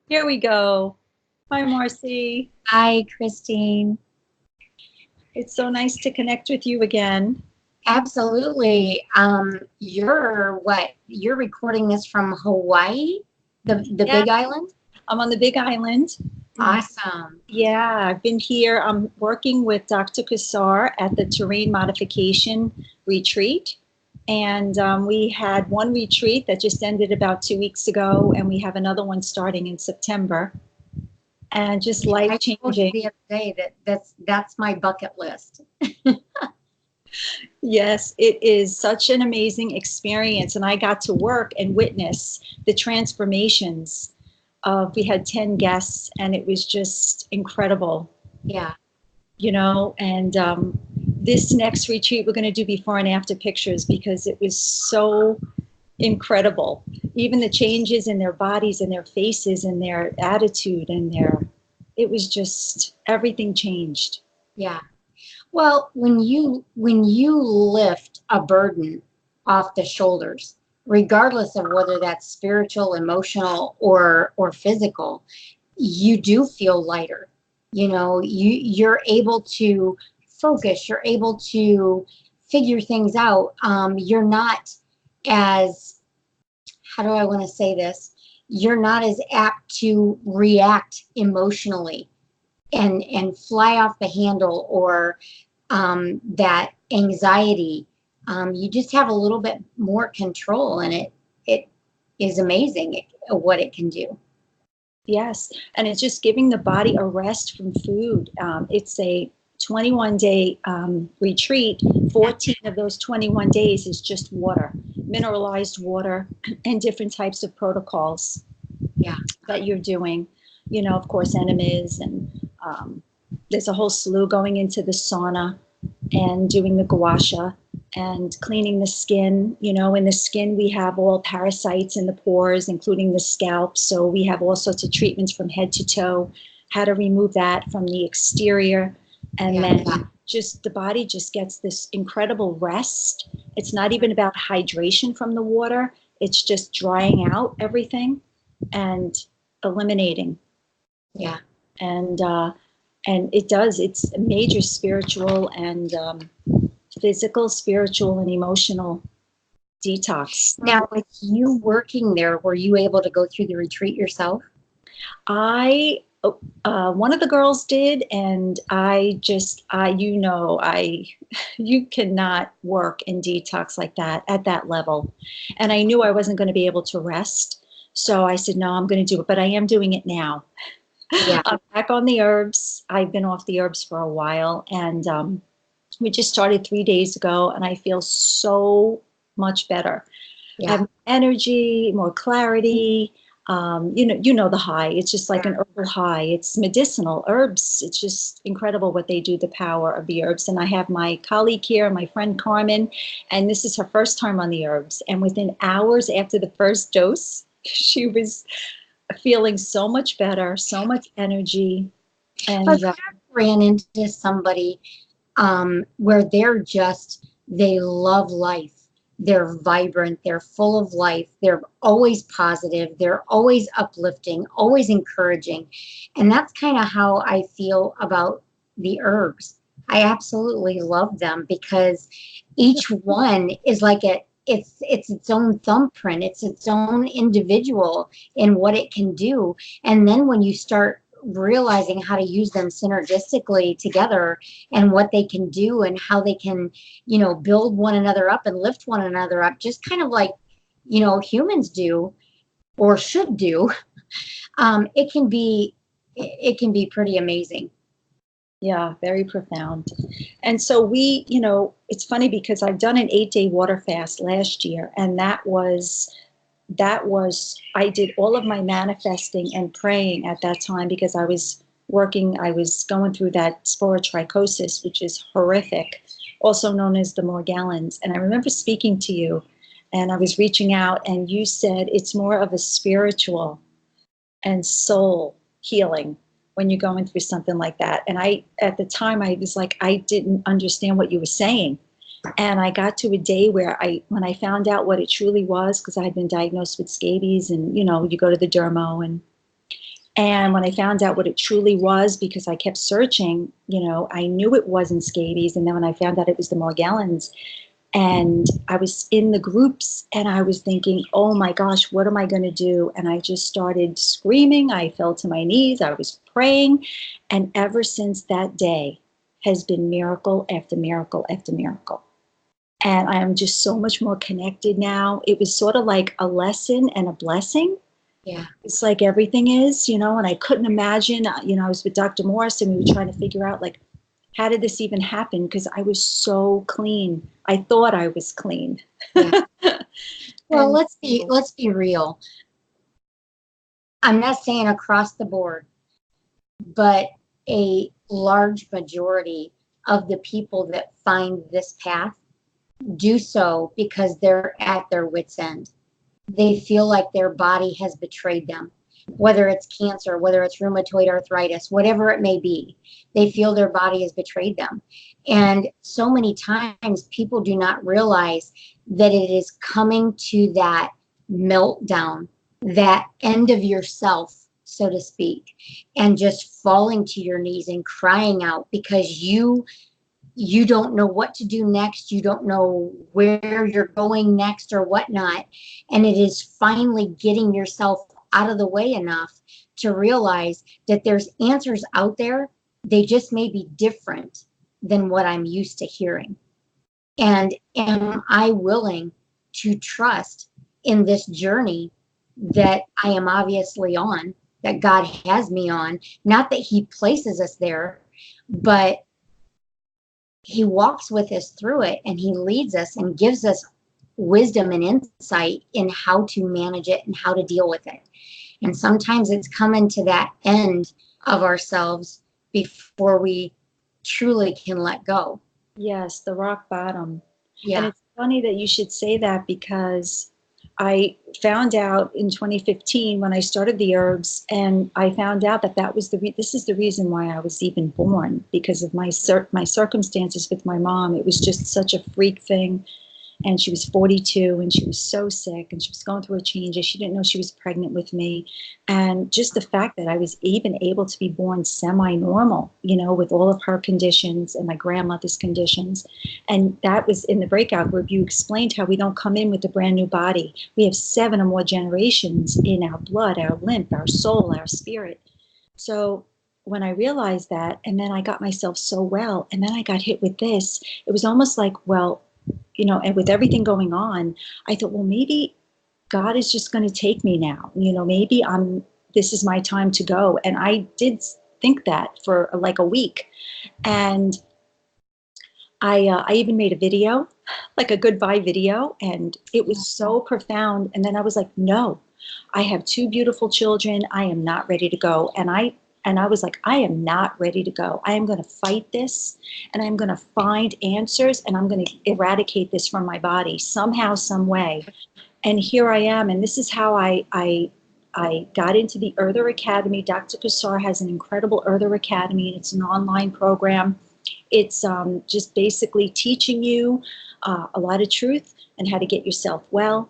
Here we go. Hi, Marcie. Hi, Christine. It's so nice to connect with you again. Absolutely. You're what? You're recording this from Hawaii, the Yeah, Big Island? I'm on the Big Island. Awesome. Yeah, I've been here. I'm working with Dr. Kassar at the Terrain Modification Retreat. And we had one retreat that just ended about 2 weeks ago, and we have another one starting in September. And just life I told you changing. the other day that that's my bucket list. Yes, it is such an amazing experience. And I got to work and witness the transformations. We had 10 guests, and it was just incredible, Yeah. And this next retreat, we're going to do before and after pictures because it was so incredible. Even the changes in their bodies and their faces and their attitude and it was just everything changed. Yeah. Well, when you lift a burden off the shoulders, regardless of whether that's spiritual, emotional, or physical, you do feel lighter. You're able to focus, you're able to figure things out. You're not as, how do I want to say this? You're not as apt to react emotionally and fly off the handle, or that anxiety. You just have a little bit more control, and it is amazing what it can do. Yes, and it's just giving the body a rest from food. It's a 21-day retreat. 14 of those 21 days is just water, mineralized water, and different types of protocols Yeah. that you're doing. Of course, enemas, and there's a whole slew going into the sauna and doing the gua sha and cleaning the skin. In the skin, we have all parasites in the pores, including the scalp. So we have all sorts of treatments from head to toe, how to remove that from the exterior. And Yeah. then just the body just gets this incredible rest. It's not even about hydration from the water. It's just drying out everything and eliminating. Yeah. And it's a major spiritual and physical, spiritual, and emotional detox. Now, with you working there, were you able to go through the retreat yourself? I One of the girls did, and you cannot work in detox like that at that level. And I knew I wasn't going to be able to rest. So I said, no, I'm going to do it, but I am doing it now. Yeah. I'm back on the herbs. I've been off the herbs for a while, and we just started 3 days ago, and I feel so much better. I Yeah. have energy, more clarity. The high. It's just like an herbal high. It's medicinal herbs. It's just incredible what they do, the power of the herbs. And I have my colleague here, my friend Carmen, and this is her first time on the herbs. And within hours after the first dose, she was feeling so much better, so much energy. Have And you ever ran into somebody where they love life? They're vibrant, they're full of life, they're always positive, they're always uplifting, always encouraging. And that's kind of how I feel about the herbs. I absolutely love them because each one is like it's its own thumbprint, it's its own individual in what it can do. And then when you start realizing how to use them synergistically together and what they can do and how they can, build one another up and lift one another up, just kind of like, humans do or should do. It can be pretty amazing. yeah, very profound. And so it's funny because I've done an 8-day water fast last year, and I did all of my manifesting and praying at that time because I was going through that sporotrichosis, which is horrific, also known as the Morgellons. And I remember speaking to you, and I was reaching out, and you said it's more of a spiritual and soul healing when you're going through something like that. And at the time, I was like, I didn't understand what you were saying. And I got to a day where when I found out what it truly was, because I had been diagnosed with scabies, and you go to the dermo, and when I found out what it truly was, because I kept searching, I knew it wasn't scabies. And then when I found out it was the Morgellons, and I was in the groups and I was thinking, oh my gosh, what am I going to do? And I just started screaming. I fell to my knees. I was praying. And ever since that day has been miracle after miracle after miracle. And I am just so much more connected now. It was sort of like a lesson and a blessing. Yeah. It's like everything is, and I couldn't imagine, I was with Dr. Morse and we were trying to figure out, like, how did this even happen? Because I was so clean. I thought I was clean. Yeah. Well, And let's be real. I'm not saying across the board, but a large majority of the people that find this path do so because they're at their wits' end. They feel like their body has betrayed them, whether it's cancer, whether it's rheumatoid arthritis, whatever it may be. They feel their body has betrayed them. And so many times people do not realize that it is coming to that meltdown, that end of yourself, so to speak, and just falling to your knees and crying out because you don't know what to do next. You don't know where you're going next or whatnot. And it is finally getting yourself out of the way enough to realize that there's answers out there. They just may be different than what I'm used to hearing. And am I willing to trust in this journey that I am obviously on, that God has me on? Not that He places us there, but He walks with us through it, and He leads us and gives us wisdom and insight in how to manage it and how to deal with it. And sometimes it's coming to that end of ourselves before we truly can let go. yes, the rock bottom. And Yeah. it's funny that you should say that, because I found out in 2015 when I started the herbs, and I found out that this is the reason why I was even born, because of my circumstances with my mom. It was just such a freak thing. And she was 42 and she was so sick and she was going through her changes. She didn't know she was pregnant with me. And just the fact that I was even able to be born semi-normal, with all of her conditions and my grandmother's conditions. And that was in the breakout group. You explained how we don't come in with a brand new body. We have 7 or more generations in our blood, our lymph, our soul, our spirit. So when I realized that, and then I got myself so well, and then I got hit with this, it was almost like, well, and with everything going on, I thought, well, maybe God is just going to take me now. Maybe this is my time to go. And I did think that for like a week. And I even made a video, like a goodbye video, and it was so profound. And then I was like, no, I have 2 beautiful children. I am not ready to go. And I was like, I am not ready to go. I am going to fight this, and I'm going to find answers, and I'm going to eradicate this from my body somehow, some way. And here I am. And this is how I got into the Earther Academy. Dr. Kassar has an incredible Earther Academy, and it's an online program. It's just basically teaching you a lot of truth and how to get yourself well.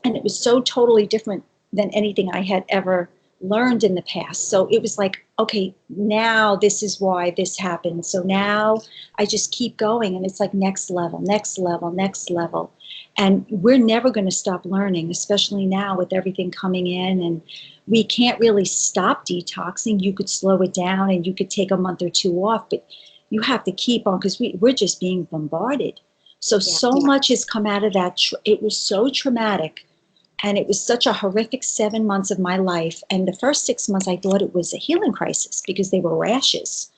And it was so totally different than anything I had ever learned in the past. So it was like, okay, now this is why this happened. So now I just keep going, and it's like next level, next level, next level. And we're never going to stop learning, especially now with everything coming in. And we can't really stop detoxing. You could slow it down and you could take a month or 2 off, but you have to keep on, because we're just being bombarded. So much has come out of that. It was so traumatic. And it was such a horrific 7 months of my life. And the first 6 months, I thought it was a healing crisis because they were rashes.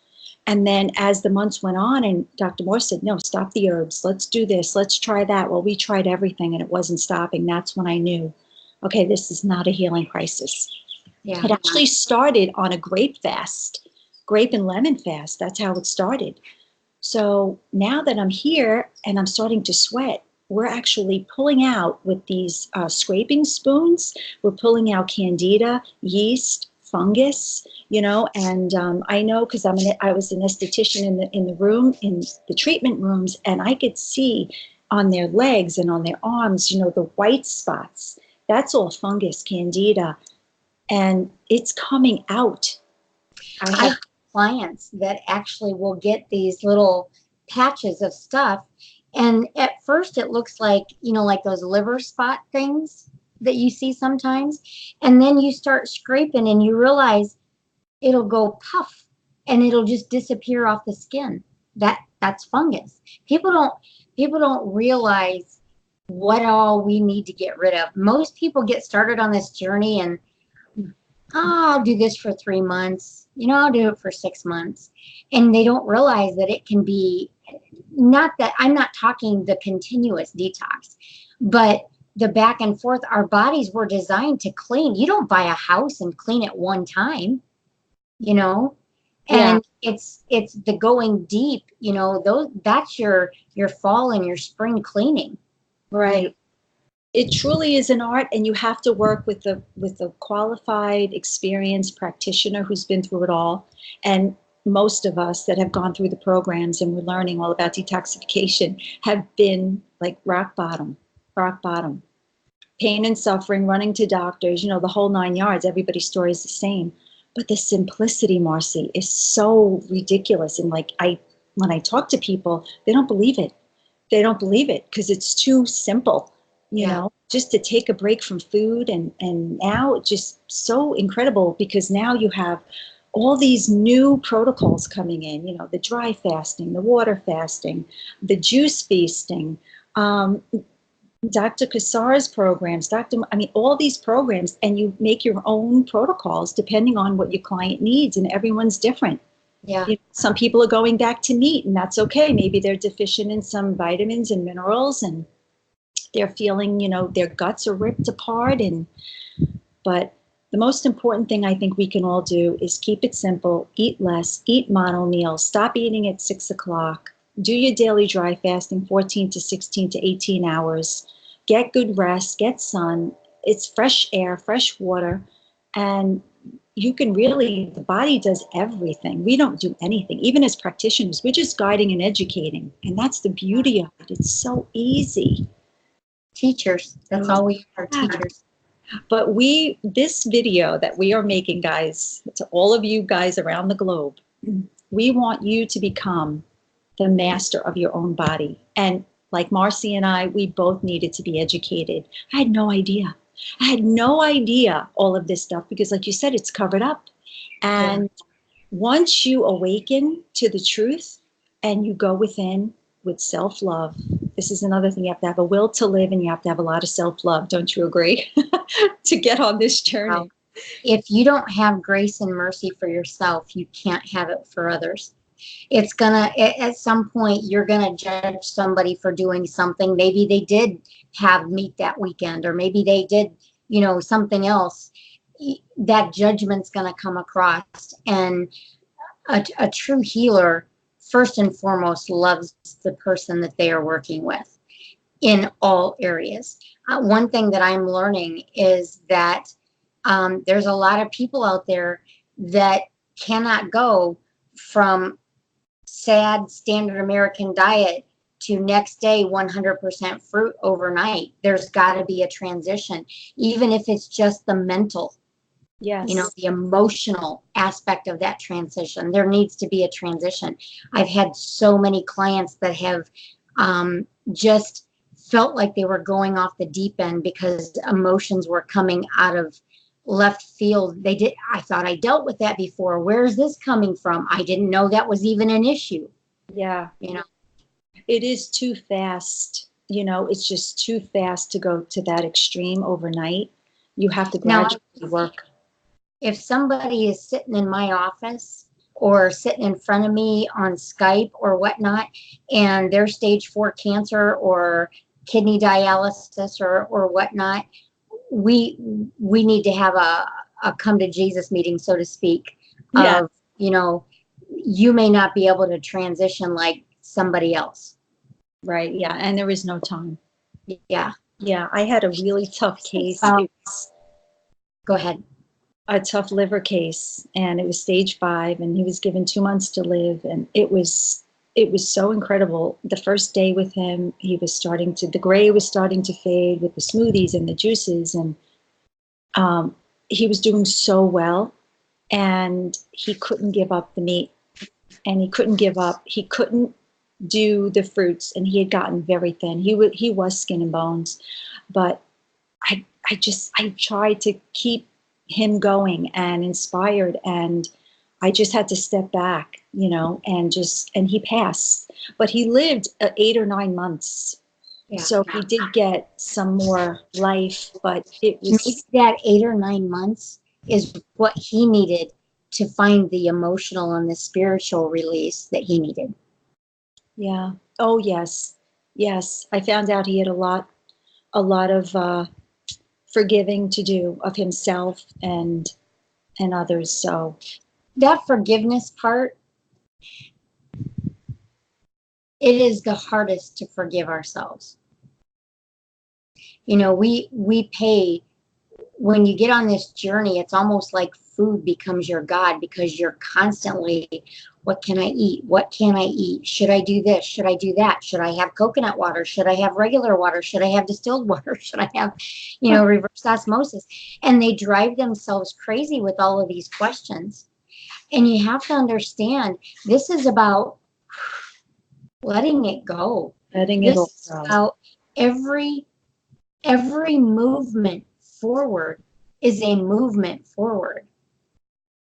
And then as the months went on, and Dr. Moore said, no, stop the herbs. Let's do this. Let's try that. Well, we tried everything and it wasn't stopping. That's when I knew, okay, this is not a healing crisis. Yeah. It actually started on a grape fast, grape and lemon fast. That's how it started. So now that I'm here and I'm starting to sweat, we're actually pulling out with these scraping spoons. We're pulling out candida, yeast, fungus, and I know because I was an esthetician in the treatment rooms, and I could see on their legs and on their arms, the white spots. That's all fungus, candida, and it's coming out. I have clients that actually will get these little patches of stuff, and at first it looks like, like those liver spot things that you see sometimes, and then you start scraping and you realize it'll go puff and it'll just disappear off the skin. That's fungus. People don't realize what all we need to get rid of. Most people get started on this journey and, I'll do this for 3 months, I'll do it for 6 months. And they don't realize that it can be, not that I'm not talking the continuous detox, but the back and forth. Our bodies were designed to clean. You don't buy a house and clean it one time, and Yeah. it's the going deep, that's your fall and your spring cleaning. Right. It truly is an art, and you have to work with a qualified, experienced practitioner who's been through it all. And most of us that have gone through the programs and we're learning all about detoxification have been like rock bottom, pain and suffering, running to doctors, the whole 9 yards. Everybody's story is the same. But the simplicity, Marcie, is so ridiculous. And when I talk to people, they don't believe it. They don't believe it because it's too simple, just to take a break from food. And now it's just so incredible because now you have all these new protocols coming in, the dry fasting, the water fasting, the juice feasting, Dr. Kassar's programs, all these programs, and you make your own protocols depending on what your client needs, and everyone's different. Yeah. Some people are going back to meat, and that's okay. Maybe they're deficient in some vitamins and minerals, and they're feeling, their guts are ripped apart. But the most important thing I think we can all do is keep it simple, eat less, eat mono meals, stop eating at 6 o'clock. Do your daily dry fasting, 14 to 16 to 18 hours. Get good rest, get sun. It's fresh air, fresh water. And you can really, the body does everything. We don't do anything. Even as practitioners, we're just guiding and educating. And that's the beauty of it. It's so easy. Teachers. That's all we are, teachers. But this video that we are making, guys, to all of you guys around the globe, we want you to become the master of your own body. And like Marcie and I, we both needed to be educated. I had no idea. All of this stuff because, like you said, it's covered up. And once you awaken to the truth and you go within with self-love, this is another thing. You have to have a will to live, and you have to have a lot of self-love. Don't you agree? To get on this journey. Wow. If you don't have grace and mercy for yourself, you can't have it for others. It's at some point, you're gonna judge somebody for doing something. Maybe they did have meat that weekend, or maybe they did, something else. That judgment's gonna come across. And a true healer, first and foremost, loves the person that they are working with in all areas. One thing that I'm learning is that there's a lot of people out there that cannot go from sad standard American diet to next day 100% fruit overnight. There's got to be a transition, even if it's just the mental, yes, the emotional aspect of that transition. There needs to be a transition. I've had so many clients that have just felt like they were going off the deep end because emotions were coming out of left field. I thought I dealt with that before. Where's this coming from? I didn't know that was even an issue. Yeah. It is too fast. It's just too fast to go to that extreme overnight. You have to gradually work. If somebody is sitting in my office or sitting in front of me on Skype or whatnot, and they're stage 4 cancer or kidney dialysis or whatnot, we need to have a come to Jesus meeting, so to speak. Yeah. Of, you may not be able to transition like somebody else. Right. Yeah. And there is no time. Yeah. Yeah. I had a really tough case. Go ahead. a tough liver case, and it was stage 5, and he was given 2 months to live, and it was so incredible. The first day with him, the gray was starting to fade with the smoothies and the juices, and um, he was doing so well, and he couldn't give up the meat, and he couldn't do the fruits, and he had gotten very thin. He was skin and bones, but I tried to keep him going and inspired, and I just had to step back, and he passed, but he lived 8 or 9 months. Yeah. So he did get some more life, but it Maybe was, that 8 or 9 months is what he needed to find the emotional and the spiritual release that he needed. yeah. Oh, yes. Yes. I found out he had a lot of forgiving to do of himself and others. So, That forgiveness part, it is the hardest to forgive ourselves. We pay, when you get on this journey, it's almost like food becomes your God, because you're constantly, what can I eat? What can I eat? Should I do this? Should I do that? Should I have coconut water? Should I have regular water? Should I have distilled water? Should I have, reverse osmosis? And they drive themselves crazy with all of these questions. And you have to understand, this is about letting it go. letting it This all is go. about every movement forward is a movement forward.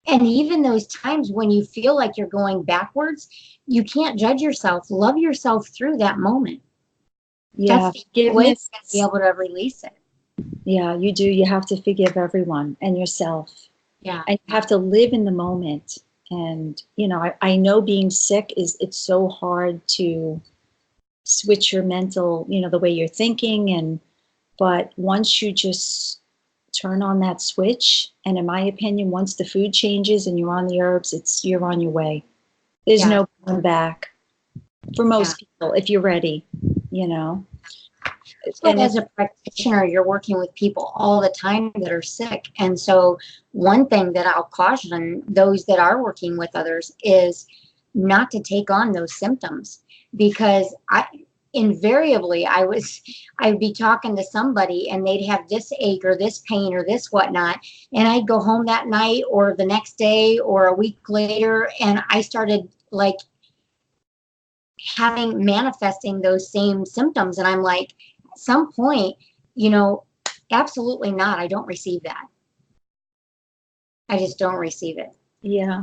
And even those times when you feel like you're going backwards, you can't judge yourself. Love yourself through that moment. Yeah, That's the way forgiveness. to be able to release it. Yeah, you do. You have to forgive everyone and yourself. Yeah. And you have to live in the moment. And, I know being sick it's so hard to switch your mental, the way you're thinking. But once you just turn on that switch, and in my opinion, once the food changes and you're on the herbs, you're on your way. There's Yeah. no going back for most people if you're ready, you know. But And as a practitioner, you're working with people all the time that are sick. And so one thing that I'll caution those that are working with others is not to take on those symptoms, because invariably I'd be talking to somebody and they'd have this ache or this pain or this whatnot. And I'd go home that night or the next day or a week later, and I started like manifesting those same symptoms. And I'm like, at some point, absolutely not. I don't receive that. I just don't receive it. yeah.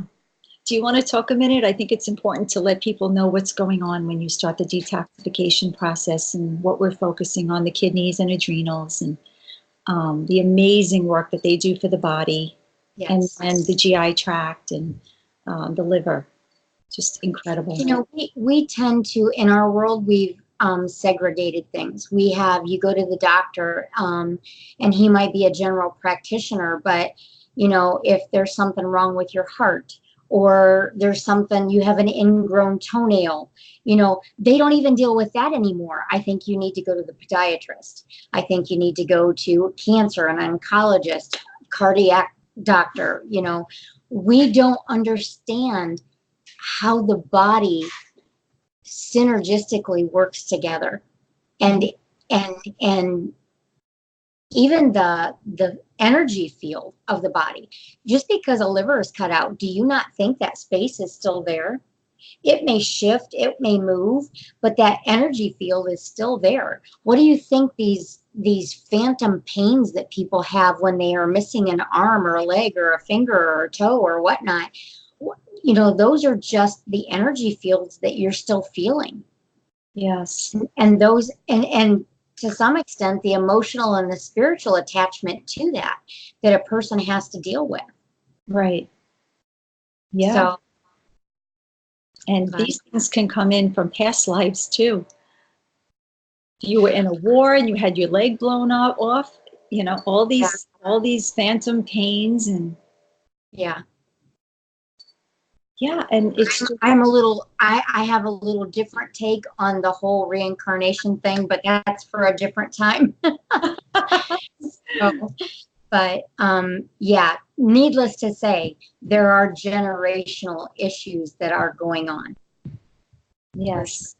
Do you want to talk a minute? I think it's important to let people know what's going on when you start the detoxification process and what we're focusing on, the kidneys and adrenals, and the amazing work that they do for the body. Yes. And the GI tract and the liver. Just incredible. We tend to, in our world, we've segregated things. You go to the doctor, and he might be a general practitioner, but, if there's something wrong with your heart, or there's something, you have an ingrown toenail, they don't even deal with that anymore. I think you need to go to the podiatrist. I think you need to go to cancer, an oncologist, cardiac doctor. We don't understand how the body synergistically works together, and and even the energy field of the body. Just because a liver is cut out, do you not think that space is still there? It may shift, it may move, but that energy field is still there. What do you think these phantom pains that people have when they are missing an arm or a leg or a finger or a toe or whatnot? Those are just the energy fields that you're still feeling. Yes. And those, and to some extent, the emotional and the spiritual attachment to that a person has to deal with. Right. Yeah. So, and these things can come in from past lives too. If you were in a war and you had your leg blown off, all these phantom pains and yeah. Yeah, and it's just, I have a little different take on the whole reincarnation thing, but that's for a different time. So, but yeah, needless to say, there are generational issues that are going on. Yes.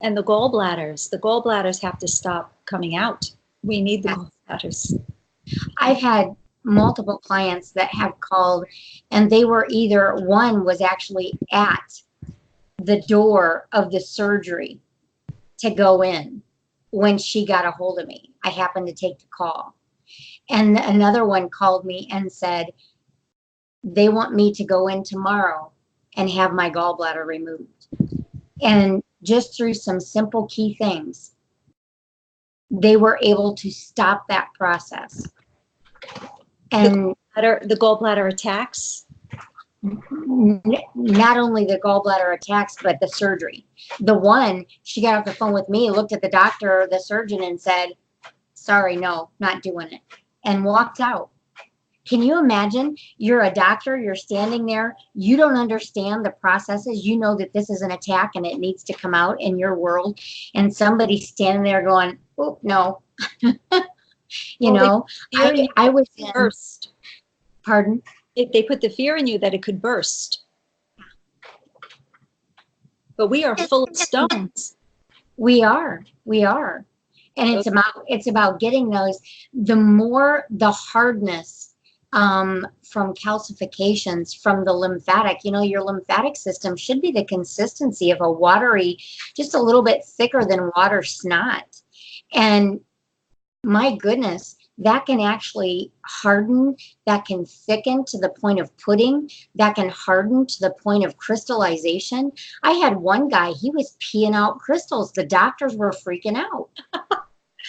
And the gallbladders have to stop coming out. We need the gallbladders. I've had multiple clients that have called, and they were either, one was actually at the door of the surgery to go in when she got a hold of me. I happened to take the call. And another one called me and said, they want me to go in tomorrow and have my gallbladder removed. And just through some simple key things, they were able to stop that process. And the gallbladder attacks? Not only the gallbladder attacks, but the surgery. The one, she got off the phone with me, looked at the doctor, the surgeon, and said, sorry, no, not doing it, and walked out. Can you imagine? You're a doctor, you're standing there, you don't understand the processes, you know that this is an attack and it needs to come out in your world, and somebody's standing there going, oh, no. I was burst. Pardon? They put the fear in you that it could burst. But we are full of stones. We are. And it's about getting those, the hardness from calcifications from the lymphatic. Your lymphatic system should be the consistency of a watery, just a little bit thicker than water snot. And my goodness, that can actually harden, that can thicken to the point of pudding, that can harden to the point of crystallization. I had one guy, he was peeing out crystals. The doctors were freaking out.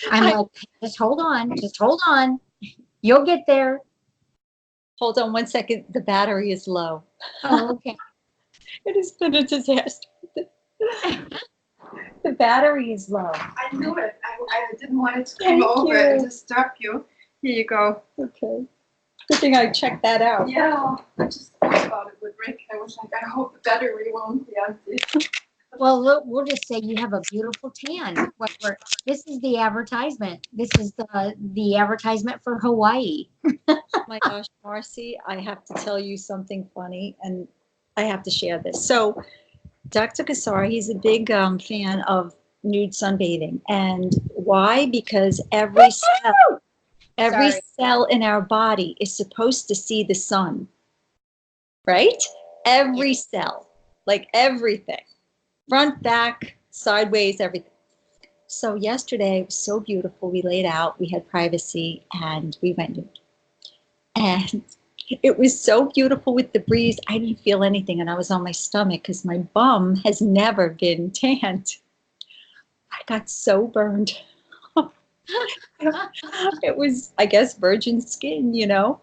I'm like, just hold on. You'll get there. Hold on 1 second. The battery is low. Oh, okay. It has been a disaster. The battery is low. I knew it. I didn't want it to come over and disturb you. Here you go. Okay. Good thing I checked that out. Yeah. I just thought about it with Rick. I was like, I hope the battery won't be empty. Well, look, we'll just say you have a beautiful tan. This is the advertisement. This is the advertisement for Hawaii. Oh my gosh, Marcie, I have to tell you something funny, and I have to share this. So Dr. Kassar, he's a big fan of nude sunbathing. And why? Because every cell in our body is supposed to see the sun, right? Every cell, like everything. Front, back, sideways, everything. So yesterday it was so beautiful. We laid out, we had privacy, and we went nude. And it was so beautiful with the breeze. I didn't feel anything, and I was on my stomach because my bum has never been tanned. I got so burned. It was, I guess, virgin skin, Yeah.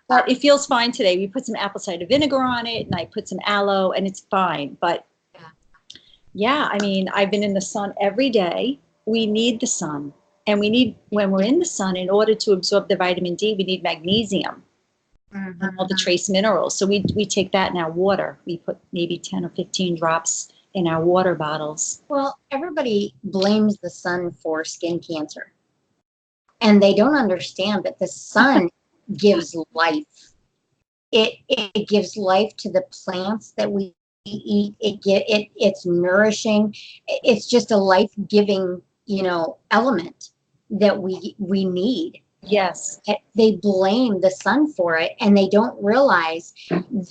But it feels fine today. We put some apple cider vinegar on it, and I put some aloe, and it's fine. But yeah, I mean, I've been in the sun every day. We need the sun. And when we're in the sun, in order to absorb the vitamin D, we need magnesium and all the trace minerals. So we take that in our water. We put maybe 10 or 15 drops in our water bottles. Well, everybody blames the sun for skin cancer. And they don't understand that the sun gives life. It gives life to the plants that we eat. It's nourishing. It's just a life-giving, element that we need. Yes. They blame the sun for it, and they don't realize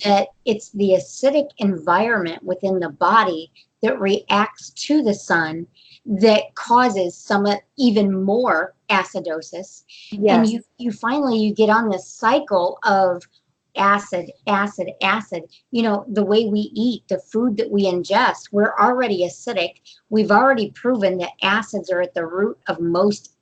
that it's the acidic environment within the body that reacts to the sun that causes some even more acidosis. Yes. And you finally get on this cycle of acid. The way we eat, the food that we ingest, we're already acidic. We've already proven that acids are at the root of most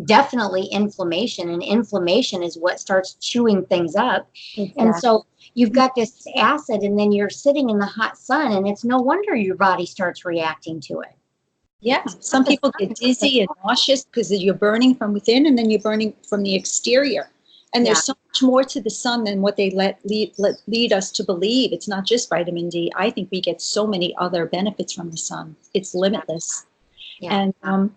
definitely inflammation, and inflammation is what starts chewing things up. Exactly. And so you've got this acid, and then you're sitting in the hot sun, and it's no wonder your body starts reacting to it. Yeah, some people get dizzy and nauseous because you're burning from within, and then you're burning from the exterior. And there's so much more to the sun than what they lead us to believe. It's not just vitamin D. I think we get so many other benefits from the sun. It's limitless. Yeah. And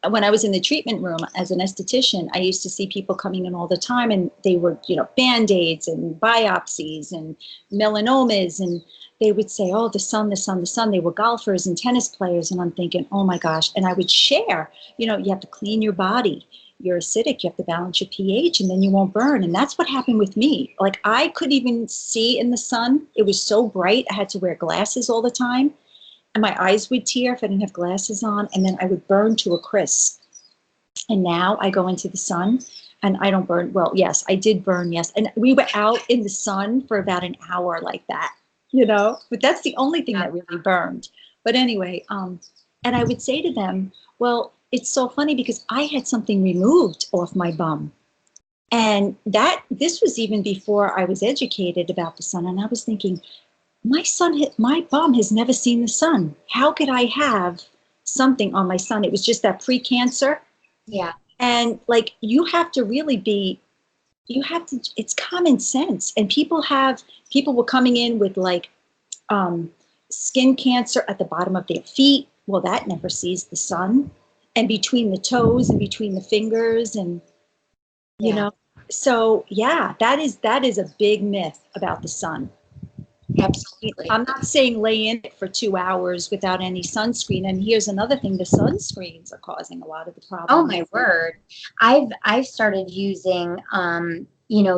when I was in the treatment room as an esthetician, I used to see people coming in all the time, and they were, Band-Aids and biopsies and melanomas, and they would say, oh, the sun, the sun, the sun. They were golfers and tennis players. And I'm thinking, oh my gosh. And I would share, you have to clean your body. You're acidic, you have to balance your pH, and then you won't burn. And that's what happened with me. Like, I couldn't even see in the sun. It was so bright. I had to wear glasses all the time. And my eyes would tear if I didn't have glasses on, and then I would burn to a crisp. And now I go into the sun and I don't burn. Well, yes, I did burn, yes. And we were out in the sun for about an hour like that, but that's the only thing that really burned. But anyway, and I would say to them, well, it's so funny because I had something removed off my bum. And this was even before I was educated about the sun. And I was thinking, my bum has never seen the sun. How could I have something on my sun? It was just that pre-cancer. Yeah. And like, you have to really it's common sense. And people were coming in with like skin cancer at the bottom of their feet. Well, that never sees the sun. And between the toes and between the fingers, and so yeah, that is a big myth about the sun. Absolutely. I'm not saying lay in it for 2 hours without any sunscreen. And here's another thing: the sunscreens are causing a lot of the problems. Oh my word! I've started using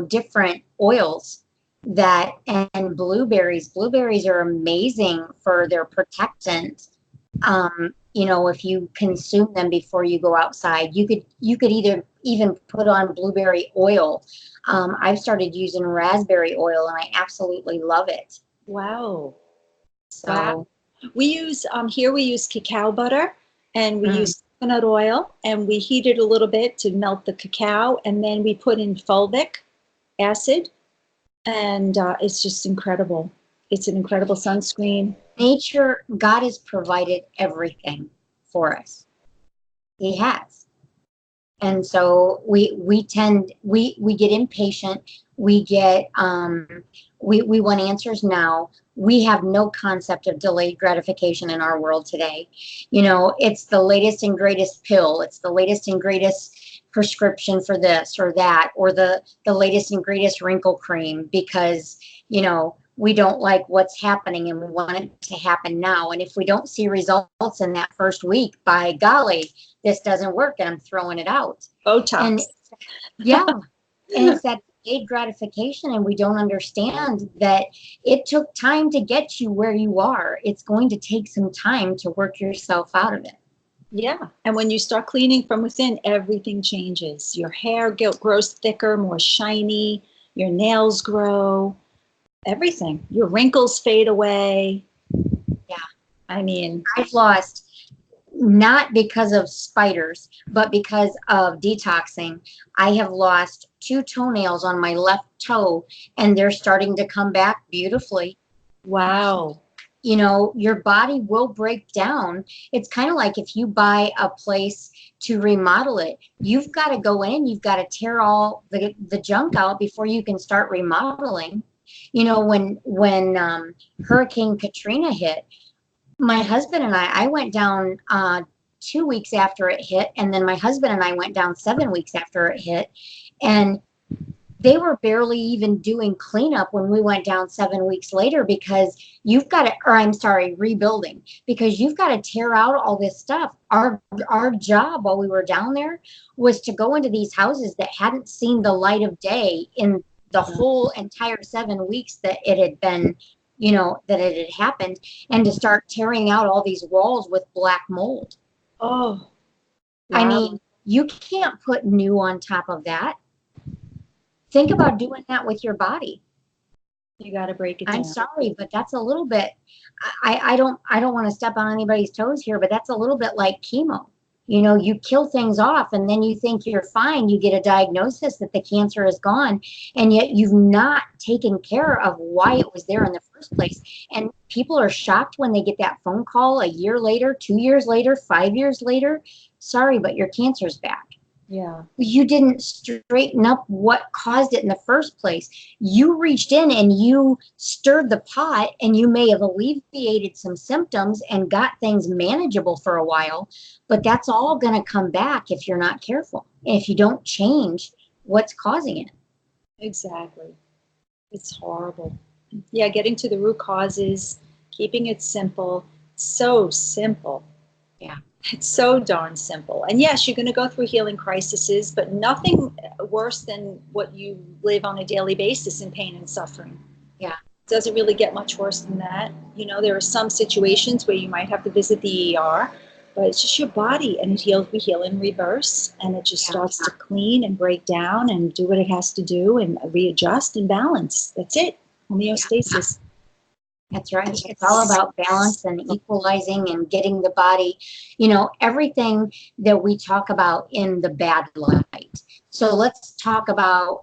different oils and blueberries. Blueberries are amazing for their protectant. If you consume them before you go outside, you could even put on blueberry oil. I've started using raspberry oil, and I absolutely love it. Wow. So wow. We use cacao butter, and we use coconut oil, and we heat it a little bit to melt the cacao, and then we put in fulvic acid, and it's just incredible. It's an incredible sunscreen. Nature, God has provided everything for us. He has. And so we get impatient. We get we want answers now. We have no concept of delayed gratification in our world today. It's the latest and greatest pill. It's the latest and greatest prescription for this or that, or the latest and greatest wrinkle cream, because we don't like what's happening and we want it to happen now. And if we don't see results in that first week, by golly, this doesn't work and I'm throwing it out. Botox. And yeah, and it's that delayed gratification, and we don't understand that it took time to get you where you are. It's going to take some time to work yourself out of it. Yeah. And when you start cleaning from within, everything changes. Your hair grows thicker, more shiny, your nails grow. Everything. Your wrinkles fade away. Yeah. I mean, I've lost, not because of spiders, but because of detoxing. I have lost 2 toenails on my left toe, and they're starting to come back beautifully. Wow. Your body will break down. It's kind of like if you buy a place to remodel it, you've got to go in, you've got to tear all the junk out before you can start remodeling. When Hurricane Katrina hit, my husband and I went down 2 weeks after it hit, and then my husband and I went down 7 weeks after it hit, and they were barely even doing cleanup when we went down 7 weeks later, because rebuilding, because you've got to tear out all this stuff. Our job while we were down there was to go into these houses that hadn't seen the light of day in the whole entire 7 weeks that it had been, that it had happened, and to start tearing out all these walls with black mold. Oh, wow. I mean, you can't put new on top of that. Think about doing that with your body. You got to break it down. I'm sorry, but that's a little bit, I don't want to step on anybody's toes here, but that's a little bit like chemo. You kill things off, and then you think you're fine. You get a diagnosis that the cancer is gone, and yet you've not taken care of why it was there in the first place. And people are shocked when they get that phone call a year later, 2 years later, 5 years later. Sorry, but your cancer's back. Yeah. You didn't straighten up what caused it in the first place. You reached in and you stirred the pot, and you may have alleviated some symptoms and got things manageable for a while, but that's all going to come back if you're not careful, if you don't change what's causing it. Exactly. It's horrible. Yeah, getting to the root causes, keeping it simple. So simple. Yeah. It's so darn simple. And yes, you're going to go through healing crises, but nothing worse than what you live on a daily basis in pain and suffering. Yeah. It doesn't really get much worse than that. You know, there are some situations where you might have to visit the ER, but it's just your body, and it heals. We heal in reverse, and it just starts to clean and break down and do what it has to do and readjust and balance. That's it. Homeostasis. That's right. It's all about balance and equalizing and getting the body, you know, everything that we talk about in the bad light. So let's talk about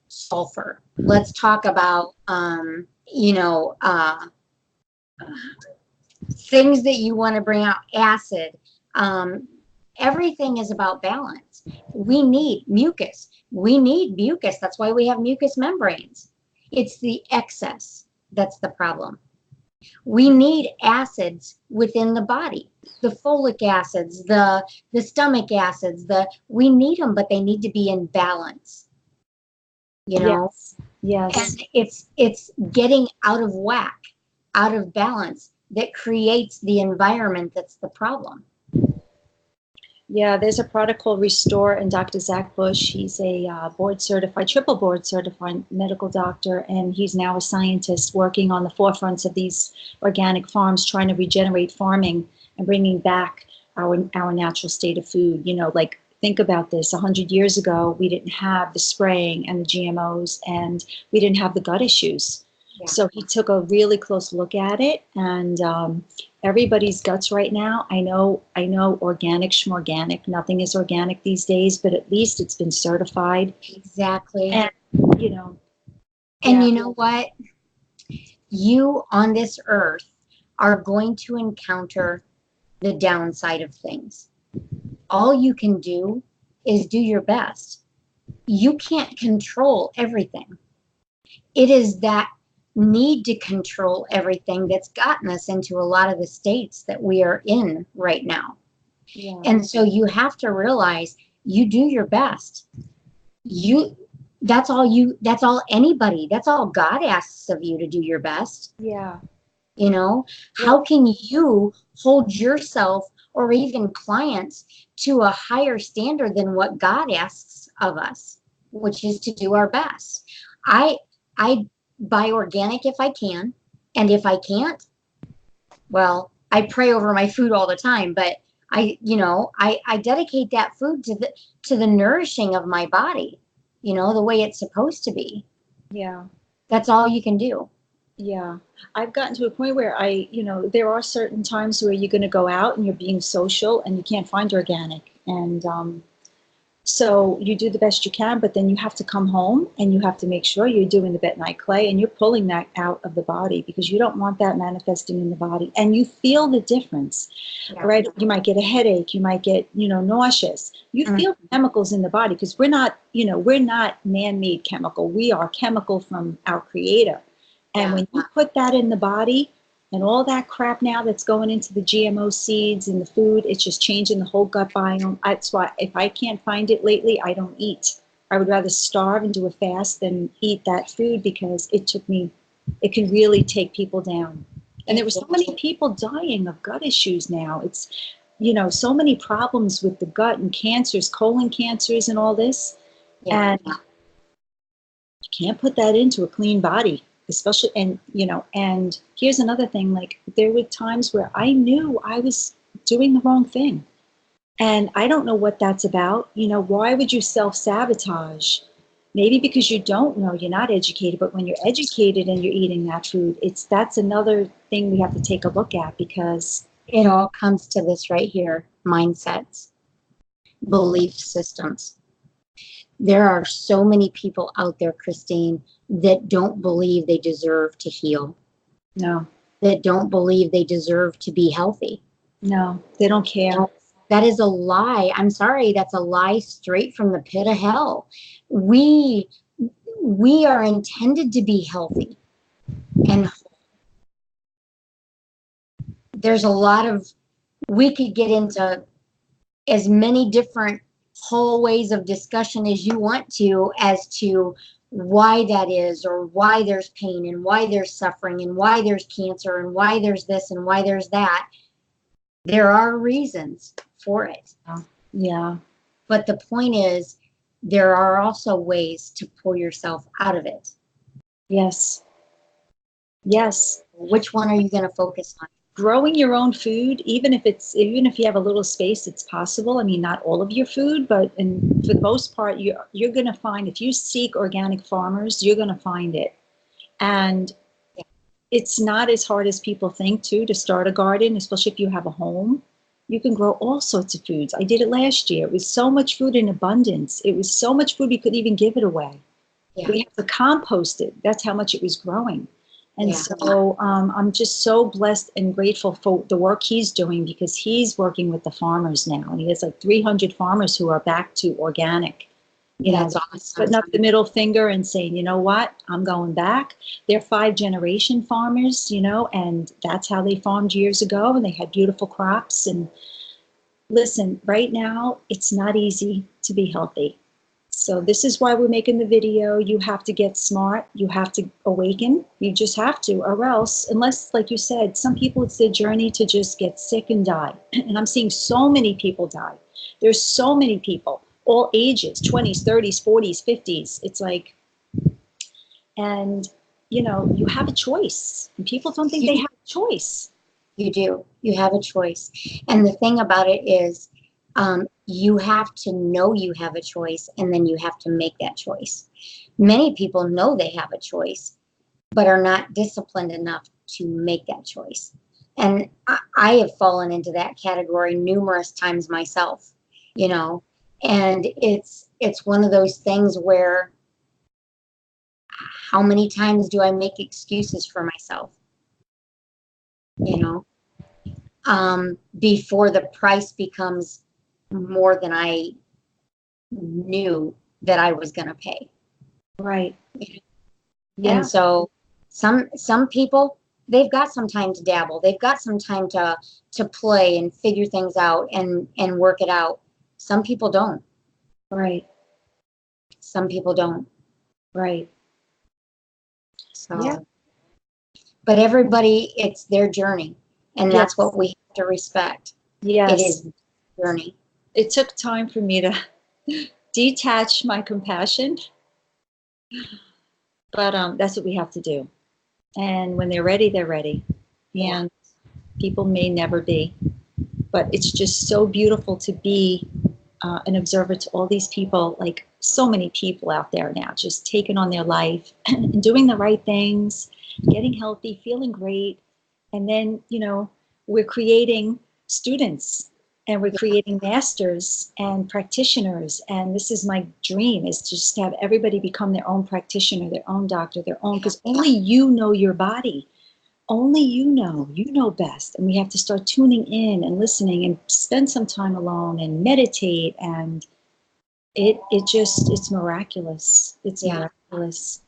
sulfur. Let's talk about, you know, things that you want to bring out, acid. Everything is about balance. We need mucus. We need mucus. That's why we have mucous membranes. It's the excess that's the problem. We need acids within the body, the folic acids, the stomach acids, we need them, but they need to be in balance, you know? Yes. And it's getting out of whack, out of balance, that creates the environment that's the problem. Yeah, there's a product called Restore, and Dr. Zach Bush, he's a triple board certified medical doctor, and he's now a scientist working on the forefronts of these organic farms, trying to regenerate farming and bringing back our natural state of food. You know, like, think about this. 100 years ago, we didn't have the spraying and the GMOs, and we didn't have the gut issues. Yeah. So he took a really close look at it, and everybody's guts right now. I know organic, schmorganic. Nothing is organic these days, but at least it's been certified. Exactly. And, you know. And you know what? You on this earth are going to encounter the downside of things. All you can do is do your best. You can't control everything. It is that need to control everything that's gotten us into a lot of the states that we are in right now. Yeah. And so you have to realize you do your best. That's all God asks of you, to do your best. Yeah. You know, how can you hold yourself or even clients to a higher standard than what God asks of us, which is to do our best? I buy organic if I can, and if I can't, well, I pray over my food all the time, but I dedicate that food to the nourishing of my body, you know, the way it's supposed to be. Yeah. That's all you can do. Yeah. I've gotten to a point where there are certain times where you're going to go out and you're being social and you can't find organic. And so you do the best you can, but then you have to come home and you have to make sure you're doing the bentonite clay and you're pulling that out of the body, because you don't want that manifesting in the body. And you feel the difference, right? You might get a headache, you might get, nauseous. You feel chemicals in the body, because we're not man-made chemical. We are chemical from our creator. And when you put that in the body, and all that crap now that's going into the GMO seeds and the food, it's just changing the whole gut biome. That's why if I can't find it lately, I don't eat. I would rather starve and do a fast than eat that food, because it can really take people down. And there were so many people dying of gut issues now. It's, so many problems with the gut and cancers, colon cancers and all this. Yeah. And you can't put that into a clean body. Especially, and here's another thing, like, there were times where I knew I was doing the wrong thing. And I don't know what that's about. Why would you self-sabotage? Maybe because you don't know, you're not educated, but when you're educated and you're eating that food, that's another thing we have to take a look at, because it all comes to this right here: mindsets, belief systems. There are so many people out there, Christine, that don't believe they deserve to heal. No. That don't believe they deserve to be healthy. No, they don't care. That is a lie. I'm sorry, that's a lie straight from the pit of hell. We are intended to be healthy, and there's a lot of, we could get into as many different hallways of discussion as you want to, as to why that is, or why there's pain, and why there's suffering, and why there's cancer, and why there's this, and why there's that. There are reasons for it. Yeah. But the point is, there are also ways to pull yourself out of it. Yes. Yes. Which one are you going to focus on? Growing your own food, even if you have a little space, it's possible. I mean, not all of your food, but for the most part, you're going to find, if you seek organic farmers, you're going to find it. And it's not as hard as people think too, to start a garden, especially if you have a home. You can grow all sorts of foods. I did it last year. It was so much food in abundance. It was so much food we could even give it away. Yeah. We have to compost it. That's how much it was growing. And Yeah. so I'm just so blessed and grateful for the work he's doing, because he's working with the farmers now. And he has like 300 farmers who are back to organic. You know, That's awesome. putting up the middle finger and saying, you know what, I'm going back. They're 5-generation farmers, you know, and that's how they farmed years ago. And they had beautiful crops. And listen, right now, it's not easy to be healthy. So this is why we're making the video. You have to get smart. You have to awaken. You just have to, or else, unless, like you said, some people, it's their journey to just get sick and die. And I'm seeing so many people die. There's so many people, all ages, 20s, 30s, 40s, 50s. It's like, and you know, you have a choice. And people don't think they have a choice. You do. You have a choice. And the thing about it is, you have to know you have a choice, and then you have to make that choice. Many people know they have a choice, but are not disciplined enough to make that choice. And I have fallen into that category numerous times myself, you know, and it's one of those things where, how many times do I make excuses for myself? You know, before the price becomes more than I knew that I was going to pay. Right. Yeah. Yeah. And so some people, they've got some time to dabble. They've got some time to play and figure things out and work it out. Some people don't. Right. Some people don't. Right. So, Yeah. but everybody, it's their journey, and that's Yes. what we have to respect. Yes. It is their journey. It took time for me to detach my compassion, but that's what we have to do. And when they're ready, they're ready. Yeah. And people may never be, but it's just so beautiful to be an observer to all these people, like so many people out there now, just taking on their life and doing the right things, getting healthy, feeling great. And then, you know, we're creating students, and we're creating masters and practitioners. And this is my dream, is just to have everybody become their own practitioner, their own doctor, their own, because only you know your body. Only you know best. And we have to start tuning in and listening and spend some time alone and meditate. And it's miraculous. It's miraculous.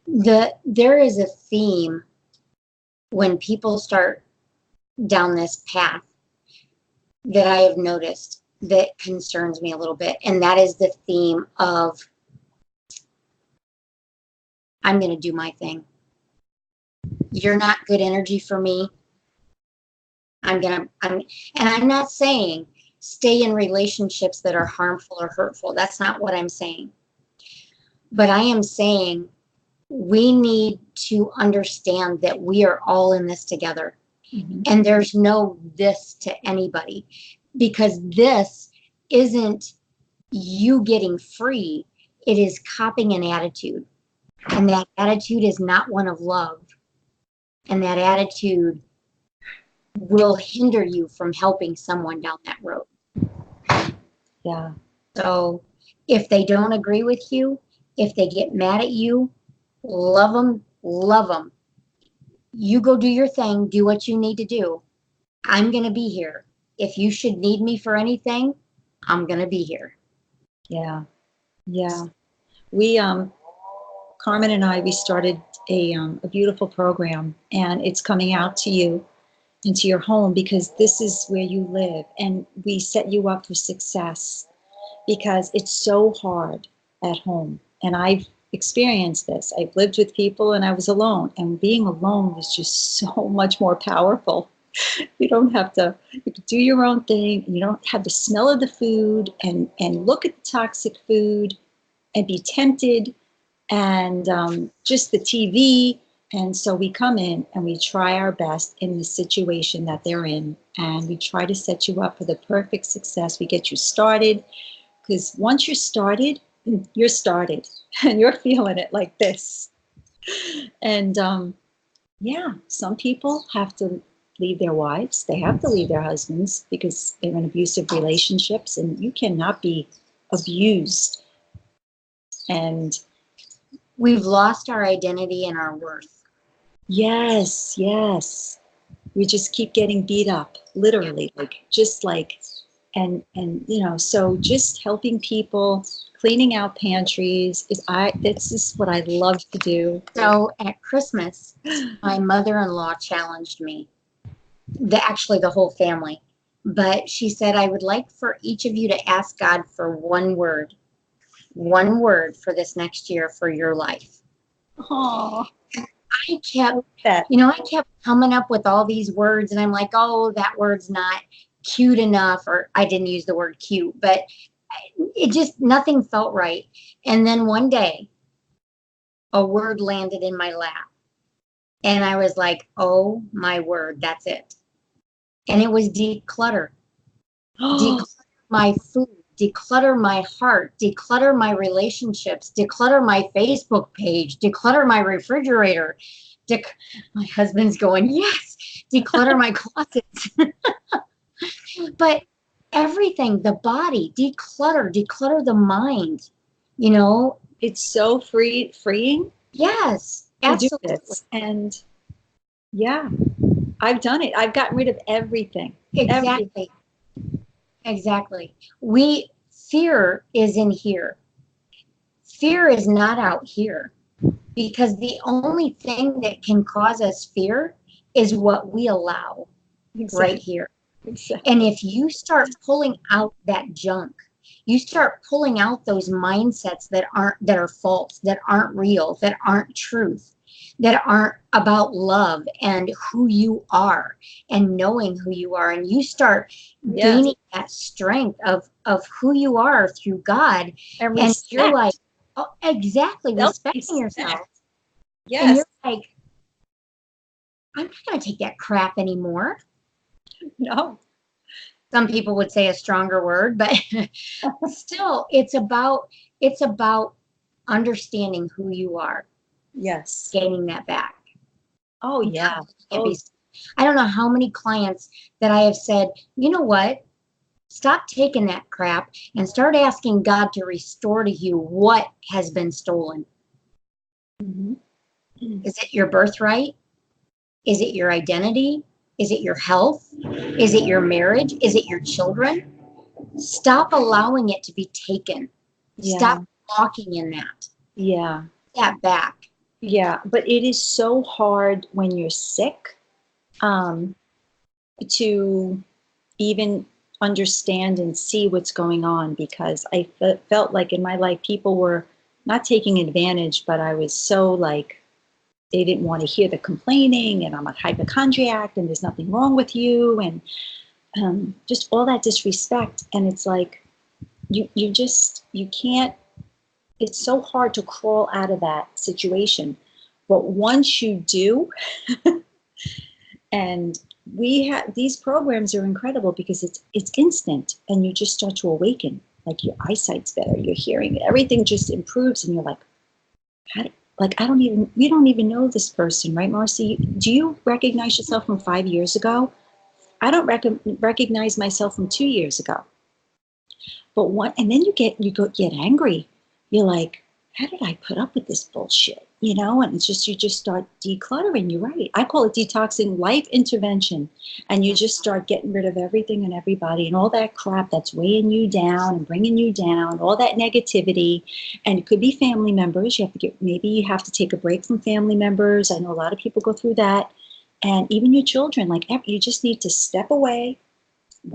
There is a theme when people start down this path that I have noticed that concerns me a little bit, and that is the theme of, I'm going to do my thing. You're not good energy for me. And I'm not saying stay in relationships that are harmful or hurtful. That's not what I'm saying. But I am saying we need to understand that we are all in this together. Mm-hmm. And there's no this to anybody, because this isn't you getting free. It is copying an attitude. And that attitude is not one of love. And that attitude will hinder you from helping someone down that road. Yeah. So if they don't agree with you, if they get mad at you, love them, love them. You go do your thing, do what you need to do. I'm going to be here. if you should need me for anything, I'm going to be here. Yeah. We, Carmen and I, we started a beautiful program, and it's coming out to you into your home because this is where you live, and we set you up for success because it's so hard at home. And I've experienced this. I've lived with people and I was alone, and being alone is just so much more powerful. You don't have to, you can do your own thing, and you don't have the smell of the food and look at the toxic food and be tempted, and just the TV. And so we come in and we try our best in the situation that they're in, and we try to set you up for the perfect success. We get you started, because once you're started and you're feeling it like this. And yeah, some people have to leave their wives. They have to leave their husbands because they're in abusive relationships, and you cannot be abused. And We've lost our identity and our worth. yes, we just keep getting beat up, literally, and so just helping people, cleaning out pantries this is what I love to do. So at Christmas, my mother-in-law challenged me, actually the whole family, but she said, I would like for each of you to ask God for one word for this next year for your life. Oh, I kept, that. I kept coming up with all these words, and I'm like, oh, that word's not cute enough, or I didn't use the word cute, but it just, nothing felt right. And then one day, a word landed in my lap, and I was like, oh my word, that's it. And it was declutter. Declutter my food, declutter my heart, declutter my relationships, declutter my Facebook page, declutter my refrigerator. My husband's going, yes, declutter my closets. But everything, the body, declutter the mind, It's so freeing Yes, to do absolutely. this. And yeah, I've done it. I've gotten rid of everything. Exactly. Exactly. Fear is in here. Fear is not out here, because the only thing that can cause us fear is what we allow right here. Exactly. And if you start pulling out that junk, you start pulling out those mindsets that are false, that aren't real, that aren't truth, that aren't about love and who you are and knowing who you are, and you start gaining that strength of who you are through God, and you're like, oh, exactly, respecting yourself. Yes. And you're like, I'm not going to take that crap anymore. No. Some people would say a stronger word, but still, it's about understanding who you are. Yes. Gaining that back. Oh, yeah. I don't know how many clients that I have said, you know what? Stop taking that crap and start asking God to restore to you what has been stolen. Mm-hmm. Is it your birthright? Is it your identity? Is it your health? Is it your marriage? Is it your children? Stop allowing it to be taken. Yeah. Stop walking in that. Yeah. That back. Yeah, but it is so hard when you're sick to even understand and see what's going on, because I felt like in my life people were not taking advantage, but I was so like, they didn't want to hear the complaining, and I'm a hypochondriac and there's nothing wrong with you, and just all that disrespect. And it's like, you can't, it's so hard to crawl out of that situation. But once you do, and these programs are incredible because it's instant, and you just start to awaken. Like your eyesight's better, your hearing, everything just improves, and you're like, we don't even know this person, right, Marcie? Do you recognize yourself from 5 years ago? I don't recognize myself from 2 years ago. But and then you get angry. You're like, how did I put up with this bullshit? and it's just, you just start decluttering. You're right. I call it detoxing, life intervention. And you just start getting rid of everything and everybody and all that crap that's weighing you down and bringing you down, all that negativity. And it could be family members. Maybe you have to take a break from family members. I know a lot of people go through that. And even your children, like, you just need to step away,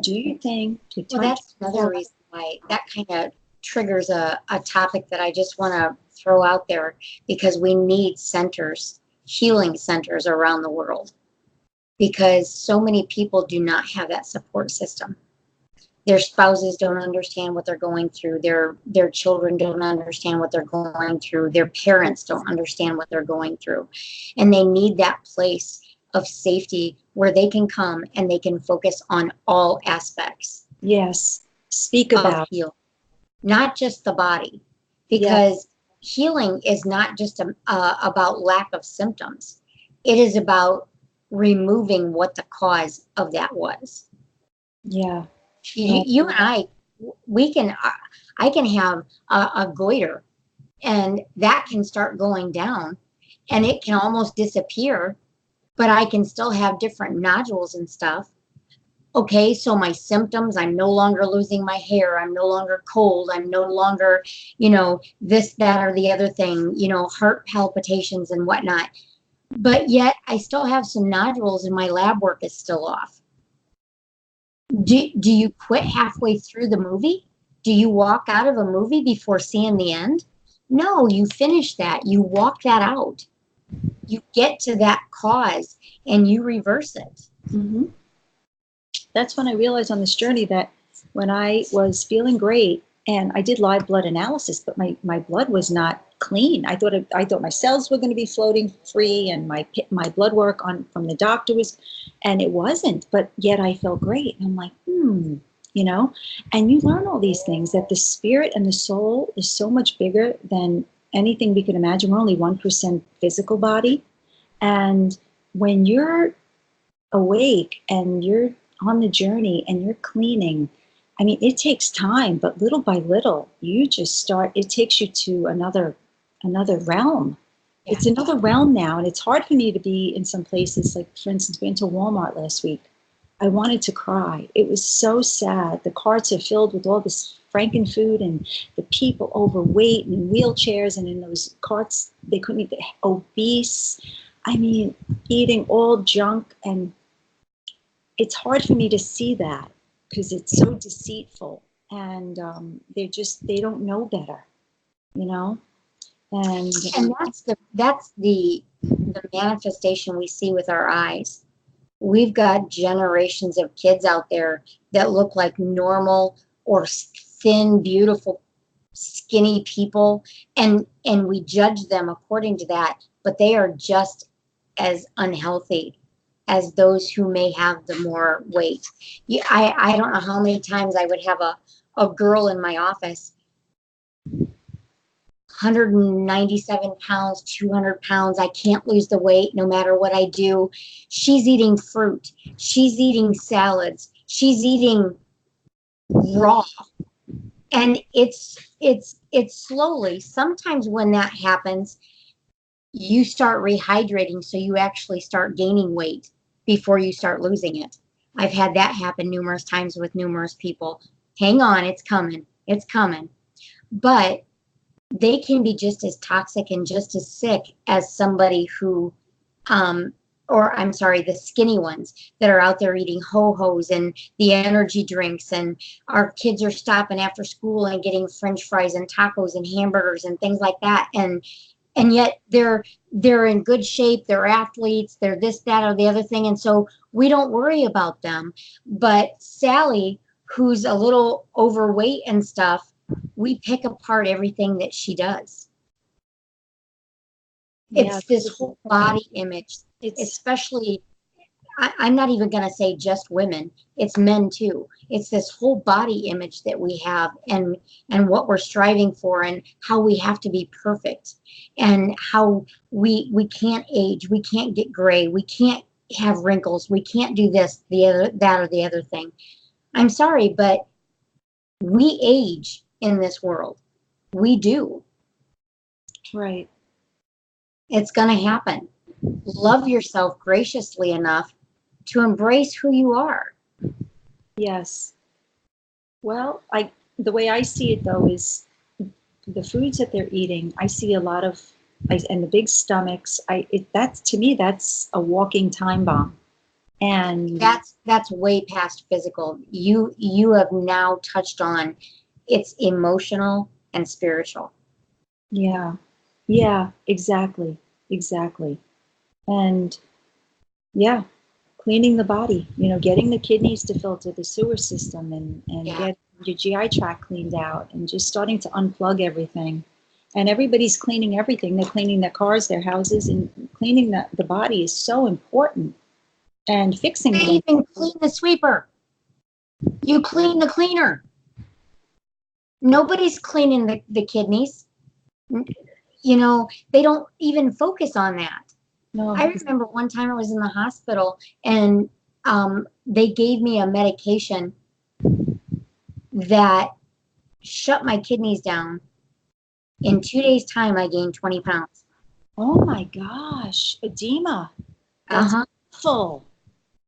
do your thing. Well, that's another reason why that kind of triggers a topic that I just want to throw out there, because we need centers, healing centers around the world, because so many people do not have that support system. Their spouses don't understand what they're going through. Their children don't understand what they're going through. Their parents don't understand what they're going through. And they need that place of safety where they can come and they can focus on all aspects. Yes. Speak about heal, not just the body, because healing is not just about lack of symptoms. It is about removing what the cause of that was. Yeah. You and I can have a goiter, and that can start going down, and it can almost disappear, but I can still have different nodules and stuff. Okay, so my symptoms, I'm no longer losing my hair, I'm no longer cold, I'm no longer, this, that, or the other thing, heart palpitations and whatnot. But yet I still have some nodules and my lab work is still off. Do you quit halfway through the movie? Do you walk out of a movie before seeing the end? No, you finish that. You walk that out. You get to that cause and you reverse it. Mm-hmm. That's when I realized on this journey that when I was feeling great, and I did live blood analysis, but my blood was not clean. I thought my cells were going to be floating free, and my blood work from the doctor was, and it wasn't. But yet I felt great. And I'm like, And you learn all these things, that the spirit and the soul is so much bigger than anything we could imagine. We're only 1% physical body, and when you're awake and you're on the journey and you're cleaning, I mean, it takes time, but little by little, you just start, it takes you to another realm. Yeah. It's another realm now. And it's hard for me to be in some places, like, for instance, we went to Walmart last week. I wanted to cry. It was so sad. The carts are filled with all this Franken food, and the people overweight and in wheelchairs, and in those carts, they couldn't eat, obese. I mean, eating all junk. And it's hard for me to see that because it's so deceitful, and they don't know better, and that's the manifestation we see with our eyes. We've got generations of kids out there that look like normal or thin, beautiful, skinny people, and we judge them according to that, but they are just as unhealthy as those who may have the more weight. I don't know how many times I would have a girl in my office, 197 pounds, 200 pounds. I can't lose the weight no matter what I do. She's eating fruit. She's eating salads. She's eating raw. And it's slowly. Sometimes when that happens, you start rehydrating, so you actually start gaining weight before you start losing it. I've had that happen numerous times with numerous people. Hang on, it's coming. It's coming. But they can be just as toxic and just as sick as somebody who, the skinny ones that are out there eating ho-hos and the energy drinks, and our kids are stopping after school and getting French fries and tacos and hamburgers and things like that. And yet they're in good shape, they're athletes, they're this, that, or the other thing. And so we don't worry about them. But Sally, who's a little overweight and stuff, we pick apart everything that she does. It's this whole body image. It's especially, I'm not even going to say just women, it's men too. It's this whole body image that we have, and what we're striving for, and how we have to be perfect, and how we can't age, we can't get gray, we can't have wrinkles, we can't do this, the other, that, or the other thing. I'm sorry, but we age in this world. We do. Right. It's going to happen. Love yourself graciously enough to embrace who you are. Yes. Well, the way I see it though is the foods that they're eating. I see a lot of, and the big stomachs. That's to me that's a walking time bomb. And That's way past physical. You have now touched on it's emotional and spiritual. yeah, yeah, exactly, exactly. And yeah, cleaning the body, getting the kidneys to filter the sewer system and Yeah. get your GI tract cleaned out and just starting to unplug everything. And everybody's cleaning everything. They're cleaning their cars, their houses, and cleaning the body is so important. And fixing They things. even clean the sweeper. You clean the cleaner. Nobody's cleaning the kidneys. They don't even focus on that. No, I remember one time I was in the hospital and they gave me a medication that shut my kidneys down. In 2 days' time, I gained 20 pounds. oh my gosh, edema. That's Uh-huh. full.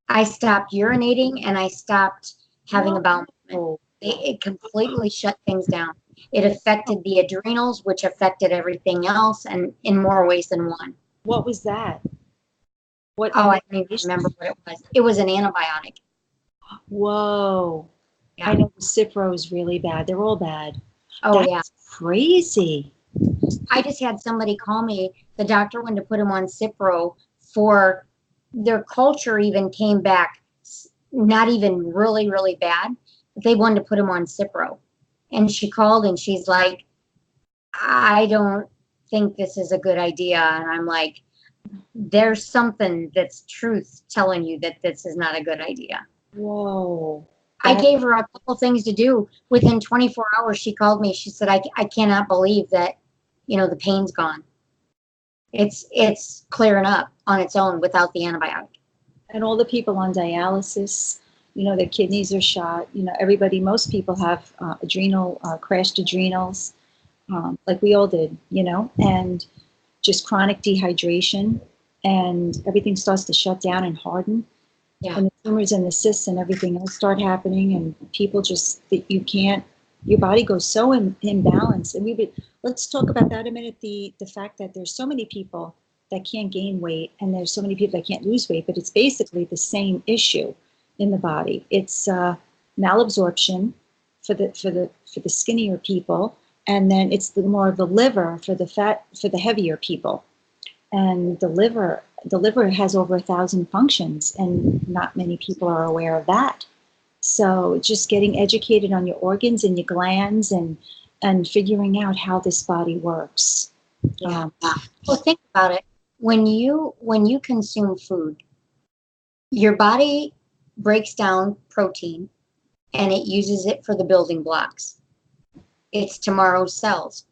I stopped urinating and I stopped having a bowel movement. Whoa. It completely shut things down. It affected the adrenals, which affected everything else, and in more ways than one. What was that? What Oh, I don't even medication? remember what it was. It was an antibiotic. Whoa. Yeah. I know the Cipro is really bad. They're all bad. Oh, That's yeah. crazy. I just had somebody call me. The doctor wanted to put him on Cipro for their culture even came back not even really, really bad. But they wanted to put him on Cipro. And she called and she's like, I don't think this is a good idea. And I'm like, there's something that's truth telling you that this is not a good idea. Whoa. I gave her a couple things to do. Within 24 hours, she called me. She said, I cannot believe that, the pain's gone. It's clearing up on its own without the antibiotic. And all the people on dialysis, their kidneys are shot. Most people have crashed adrenals, like we all did, and just chronic dehydration, and everything starts to shut down and harden. Yeah. And the tumors and the cysts and everything else start happening, and people just that you can't. Your body goes so imbalanced, and let's talk about that a minute. The fact that there's so many people that can't gain weight, and there's so many people that can't lose weight, but it's basically the same issue in the body. It's malabsorption for the skinnier people, and then it's more of the liver for the heavier people. And the liver has over 1,000 functions, and not many people are aware of that. So just getting educated on your organs and your glands and figuring out how this body works. Yeah. Well, think about it. When you consume food, your body breaks down protein and it uses it for the building blocks. It's tomorrow's cells.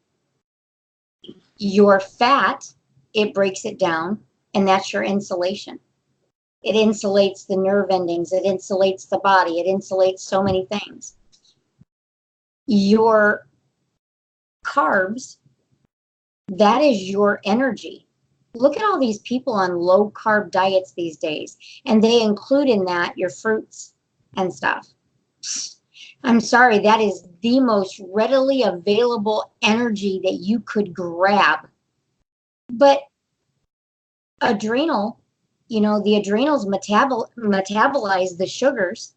Your fat, it breaks it down, and that's your insulation. It insulates the nerve endings. It insulates the body. It insulates so many things. Your carbs, that is your energy. Look at all these people on low carb diets these days, and they include in that your fruits and stuff. I'm sorry, that is the most readily available energy that you could grab. But adrenal, the adrenals metabolize the sugars.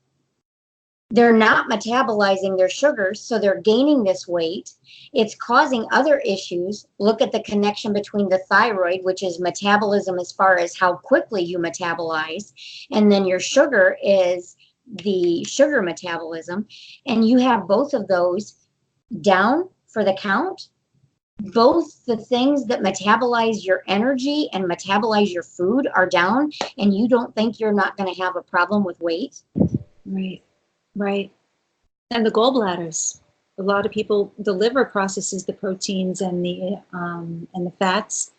They're not metabolizing their sugars, so they're gaining this weight. It's causing other issues. Look at the connection between the thyroid, which is metabolism as far as how quickly you metabolize, and then your sugar is the sugar metabolism. And you have both of those down for the count. Both the things that metabolize your energy and metabolize your food are down, and you don't think you're not going to have a problem with weight. Right. And the gallbladders. A lot of people, the liver processes the proteins and the fats,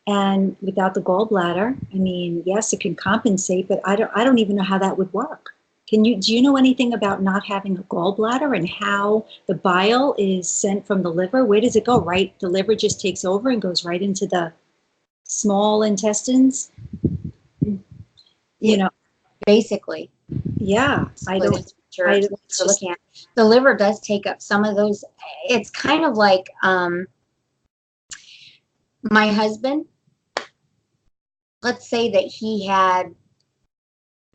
and without the gallbladder, I mean, yes, it can compensate, but I don't even know how that would work. Do you know anything about not having a gallbladder and how the bile is sent from the liver? Where does it go? Right, the liver just takes over and goes right into the small intestines. You know, Basically, yeah, I don't, that's what you're, I, what it's you're just, looking at. The liver does take up some of those. It's kind of like my husband. Let's say that he had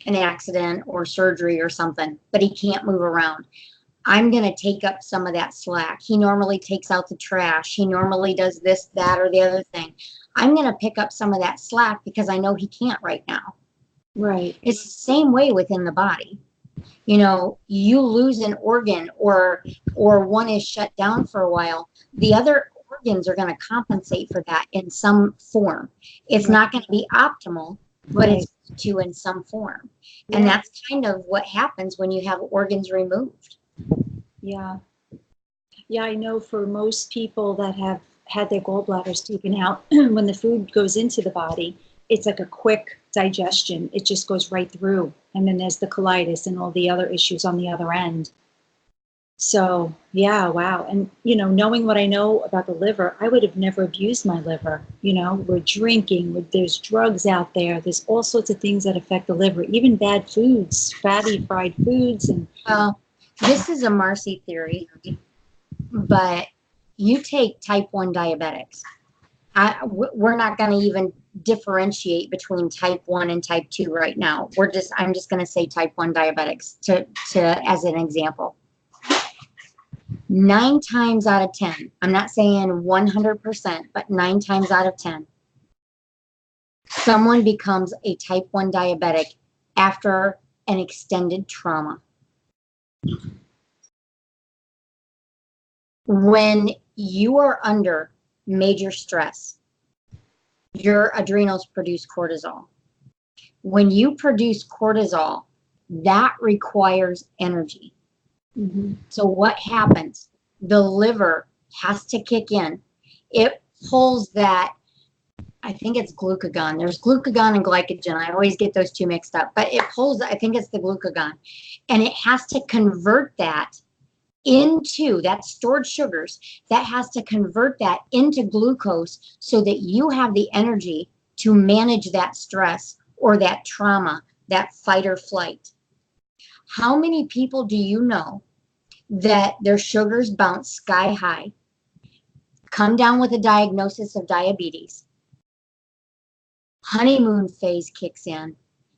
an accident or surgery or something, but he can't move around. I'm going to take up some of that slack. He normally takes out the trash. He normally does this, that, or the other thing. I'm going to pick up some of that slack because I know he can't right now. right. It's the same way within the body. You know, you lose an organ or one is shut down for a while, the other organs are going to compensate for that in some form. It's Right. not going to be optimal, but Right. it's to in some form. And Yeah. that's kind of what happens when you have organs removed. Yeah. Yeah, I know for most people that have had their gallbladders taken out, when the food goes into the body, it's like a quick digestion. It just goes right through. And then there's the colitis and all the other issues on the other end. So, yeah, wow. And, knowing what I know about the liver, I would have never abused my liver. We're drinking, there's drugs out there, there's all sorts of things that affect the liver, even bad foods, fatty fried foods. And Well, this is a Marcie theory, but you take type 1 diabetics. We're not going to even differentiate between type 1 and type 2 right now. I'm just going to say type 1 diabetics to as an example. 9 times out of 10, I'm not saying 100%, but 9 times out of 10, someone becomes a type 1 diabetic after an extended trauma. When you are under major stress, your adrenals produce cortisol. When you produce cortisol, that requires energy. mm-hmm. So what happens? The liver has to kick in. It pulls that, I think it's glucagon. There's glucagon and glycogen. I always get those two mixed up, but it pulls, I think it's the glucagon, and it has to convert that into that stored sugars, that has to convert that into glucose so that you have the energy to manage that stress or that trauma, that fight or flight. How many people do you know that their sugars bounce sky high, come down with a diagnosis of diabetes, honeymoon phase kicks in,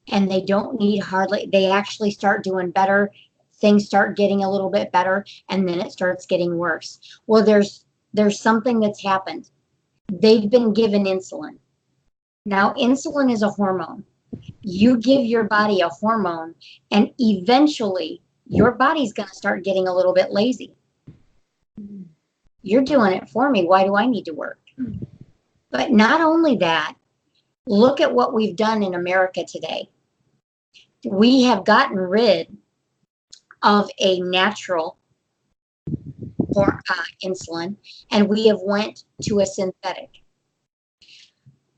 and they don't need hardly, they actually start doing better, things start getting a little bit better, and then it starts getting worse? Well, there's something that's happened. They've been given insulin. Now, insulin is a hormone. You give your body a hormone, and eventually your body's going to start getting a little bit lazy. You're doing it for me. Why do I need to work? But not only that, look at what we've done in America today. We have gotten rid of a natural insulin, and we have went to a synthetic.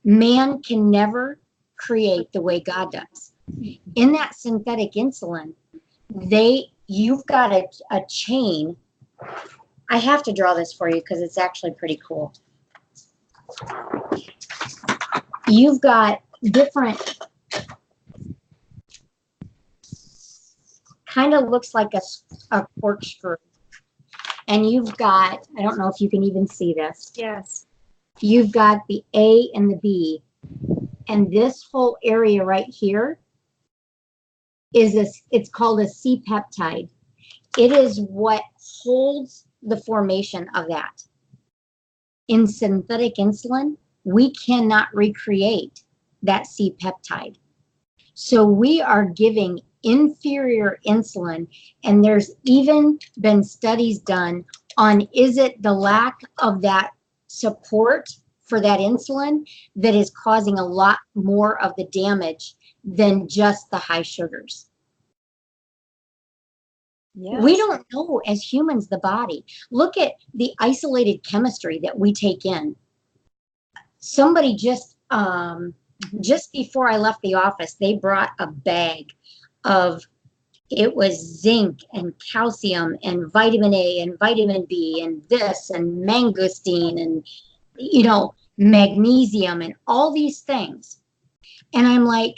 Man can never create the way God does. In that synthetic insulin, you've got a chain. I have to draw this for you because it's actually pretty cool. You've got different, kind of looks like a corkscrew. And you've got, I don't know if you can even see this. Yes. You've got the A and the B. And this whole area right here it's called a C peptide. It is what holds the formation of that. In synthetic insulin, we cannot recreate that C peptide. So we are giving inferior insulin, and there's even been studies done on, is it the lack of that support for that insulin that is causing a lot more of the damage than just the high sugars. Yes. We don't know as humans the body. Look at the isolated chemistry that we take in. Somebody just before I left the office, they brought a bag of, it was zinc and calcium and vitamin A and vitamin B and this and mangosteen and, magnesium, and all these things. And I'm like,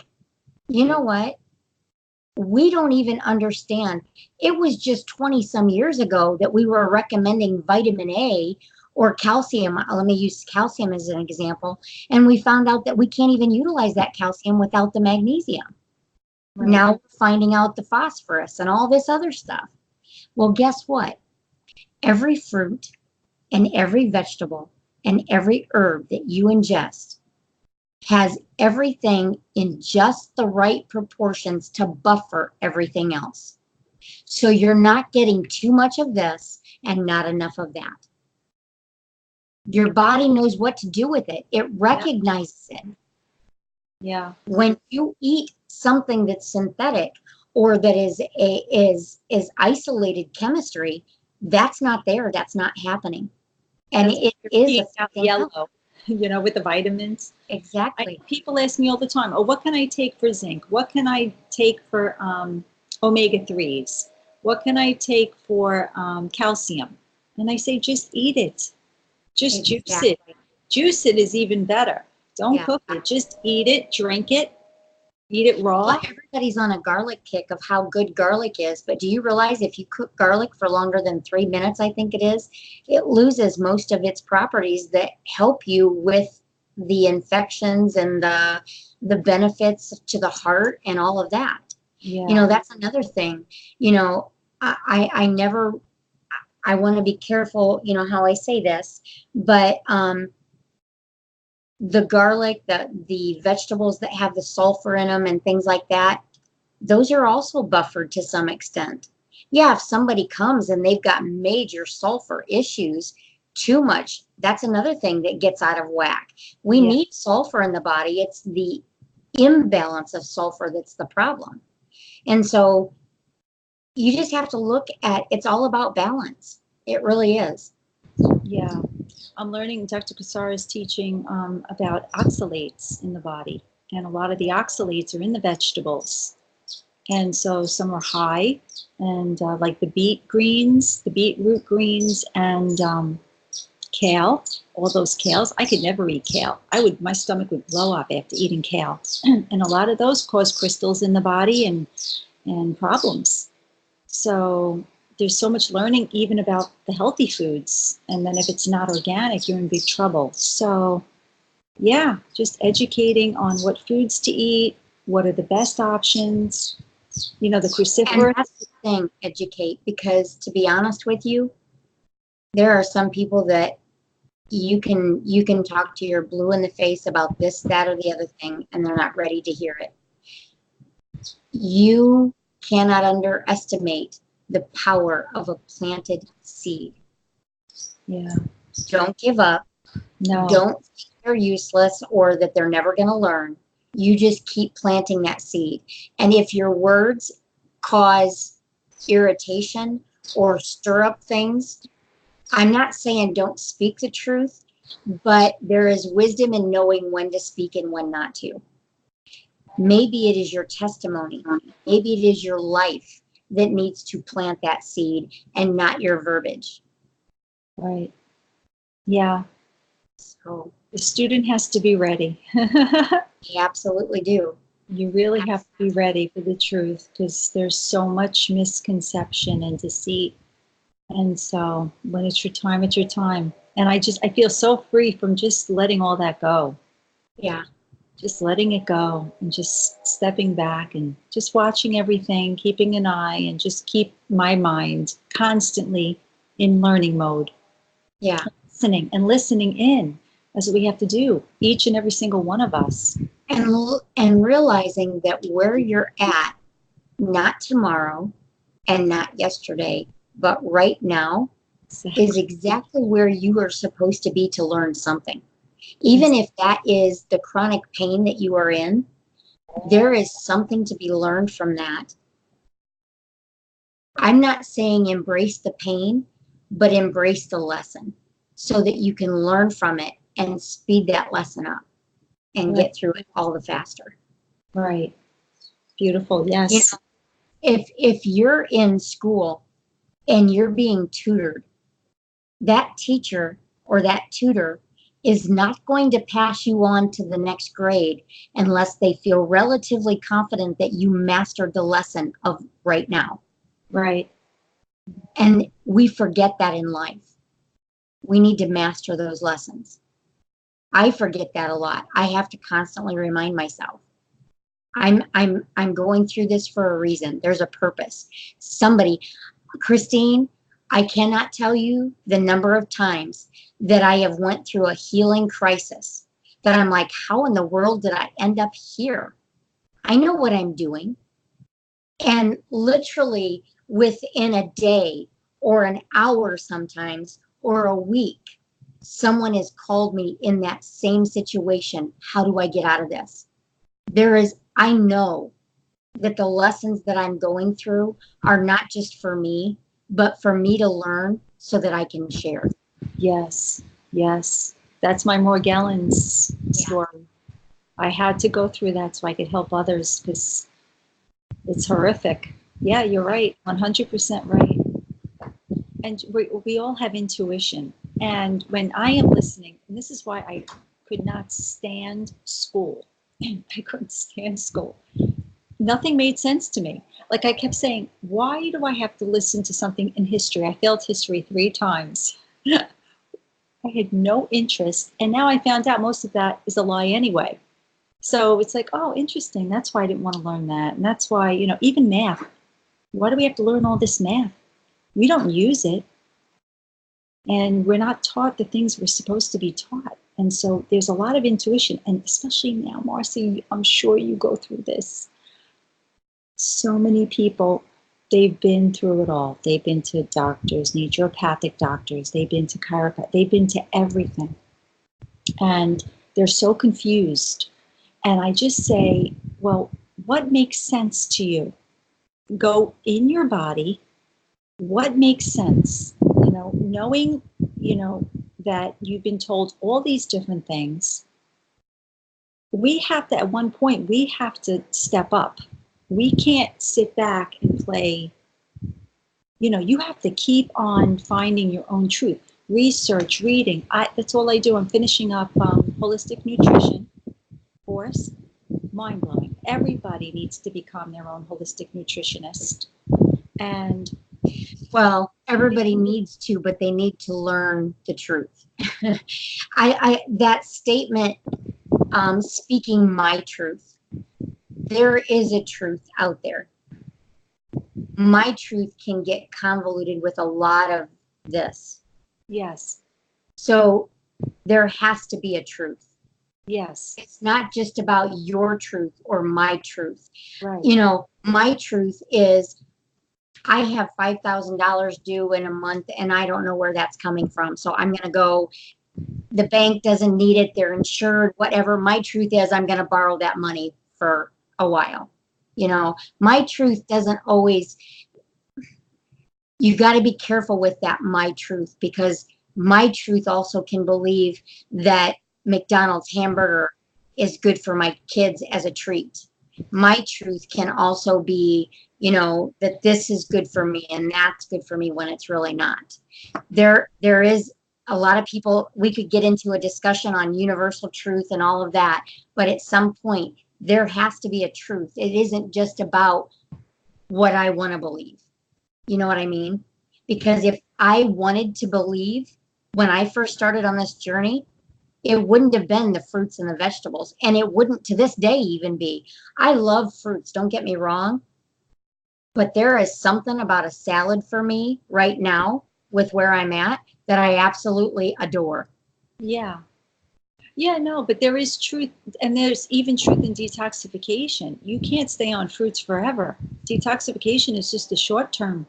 you know what? We don't even understand. It was just 20 some years ago that we were recommending vitamin A or calcium. Let me use calcium as an example. And we found out that we can't even utilize that calcium without the magnesium. Right. Now we're finding out the phosphorus and all this other stuff. Well, guess what? Every fruit and every vegetable and every herb that you ingest has everything in just the right proportions to buffer everything else. So you're not getting too much of this and not enough of that. Your body knows what to do with it. It recognizes it. Yeah. When you eat something that's synthetic or that is isolated chemistry, that's not there. That's not happening. And That's it is affecting yellow, with the vitamins. Exactly. People ask me all the time, oh, what can I take for zinc? What can I take for omega-3s? What can I take for calcium? And I say, just eat it. Just juice it. Juice it is even better. Don't cook it. Just eat it, drink it, eat it raw. Well, everybody's on a garlic kick of how good garlic is, but do you realize if you cook garlic for longer than 3 minutes, I think it is, it loses most of its properties that help you with the infections and the benefits to the heart and all of that. Yeah. That's another thing. I never, I want to be careful, how I say this, but the garlic, the vegetables that have the sulfur in them and things like that, those are also buffered to some extent. Yeah, if somebody comes and they've got major sulfur issues, too much, that's another thing that gets out of whack. We need sulfur in the body. It's the imbalance of sulfur that's the problem. And so you just have to look at, it's all about balance. It really is. Yeah. I'm learning, Dr. Kassar is teaching about oxalates in the body. And a lot of the oxalates are in the vegetables. And so some are high, and like the beetroot greens, and kale, all those kales. I could never eat kale. My stomach would blow up after eating kale. And a lot of those cause crystals in the body and problems. So there's so much learning even about the healthy foods. And then if it's not organic, you're in big trouble. So yeah, just educating on what foods to eat, what are the best options, the cruciferous. And that's the thing, educate, because to be honest with you, there are some people that you can talk to your blue in the face about this, that, or the other thing, and they're not ready to hear it. You cannot underestimate the power of a planted seed. Yeah. Don't give up. No. Don't think they're useless or that they're never going to learn. You just keep planting that seed. And if your words cause irritation or stir up things, I'm not saying don't speak the truth, but there is wisdom in knowing when to speak and when not to. Maybe it is your testimony. Maybe it is your life that needs to plant that seed and not your verbiage. Right. Yeah. So the student has to be ready. you absolutely do. You really have to be ready for the truth, because there's so much misconception and deceit. And so when it's your time, it's your time. And I feel so free from just letting all that go. Yeah. Just letting it go and just stepping back and just watching everything, keeping an eye, and just keep my mind constantly in learning mode. Yeah. Listening in. That's what we have to do, each and every single one of us. And realizing that where you're at, not tomorrow and not yesterday, but right now, is exactly where you are supposed to be to learn something. Even if that is the chronic pain that you are in, there is something to be learned from that. I'm not saying embrace the pain, but embrace the lesson so that you can learn from it and speed that lesson up and get through it all the faster. Right. Beautiful. Yes. If you're in school and you're being tutored, that teacher or that tutor is not going to pass you on to the next grade unless they feel relatively confident that you mastered the lesson of right now. Right. And we forget that in life. We need to master those lessons. I forget that a lot. I have to constantly remind myself. I'm going through this for a reason. There's a purpose. Somebody, Christine, I cannot tell you the number of times that I have went through a healing crisis that I'm like, how in the world did I end up here? I know what I'm doing. And literally within a day or an hour sometimes or a week, someone has called me in that same situation. How do I get out of this? I know that the lessons that I'm going through are not just for me, but for me to learn so that I can share. Yes. Yes. That's my Morgellons story. I had to go through that so I could help others because it's horrific. Yeah, you're right. 100% right. And we all have intuition. And when I am listening, and this is why I could not stand school. I couldn't stand school. Nothing made sense to me. Like I kept saying, why do I have to listen to something in history? I failed history 3 times. I had no interest. And now I found out most of that is a lie anyway. So it's like, oh, interesting. That's why I didn't want to learn that. And that's why, even math. Why do we have to learn all this math? We don't use it. And we're not taught the things we're supposed to be taught. And so there's a lot of intuition. And especially now, Marcie, I'm sure you go through this. So many people, they've been through it all. They've been to doctors, naturopathic doctors. They've been to chiropractic. They've been to everything. And they're so confused. And I just say, well, what makes sense to you? Go in your body. What makes sense? Knowing, that you've been told all these different things. We have to, at one point, we have to step up. We can't sit back and play. You have to keep on finding your own truth. Research, reading. That's all I do. I'm finishing up holistic nutrition course. Mind-blowing. Everybody needs to become their own holistic nutritionist. And well, everybody needs to, but they need to learn the truth. That statement, speaking my truth, there is a truth out there. My truth can get convoluted with a lot of this. yes. So there has to be a truth. Yes. It's not just about your truth or my truth. Right. My truth is I have $5,000 due in a month and I don't know where that's coming from. So I'm going to go, the bank doesn't need it. They're insured, whatever. My truth is I'm going to borrow that money for a while. My truth doesn't always, you got to be careful with that, my truth, because my truth also can believe that McDonald's hamburger is good for my kids as a treat. My truth can also be, that this is good for me and that's good for me when it's really not. There is a lot of people, we could get into a discussion on universal truth and all of that, but at some point there has to be a truth. It isn't just about what I want to believe. You know what I mean? Because if I wanted to believe when I first started on this journey, it wouldn't have been the fruits and the vegetables. And it wouldn't to this day even be. I love fruits, don't get me wrong. But there is something about a salad for me right now with where I'm at that I absolutely adore. Yeah. Yeah, no, but there is truth, and there's even truth in detoxification. You can't stay on fruits forever. Detoxification is just a short term,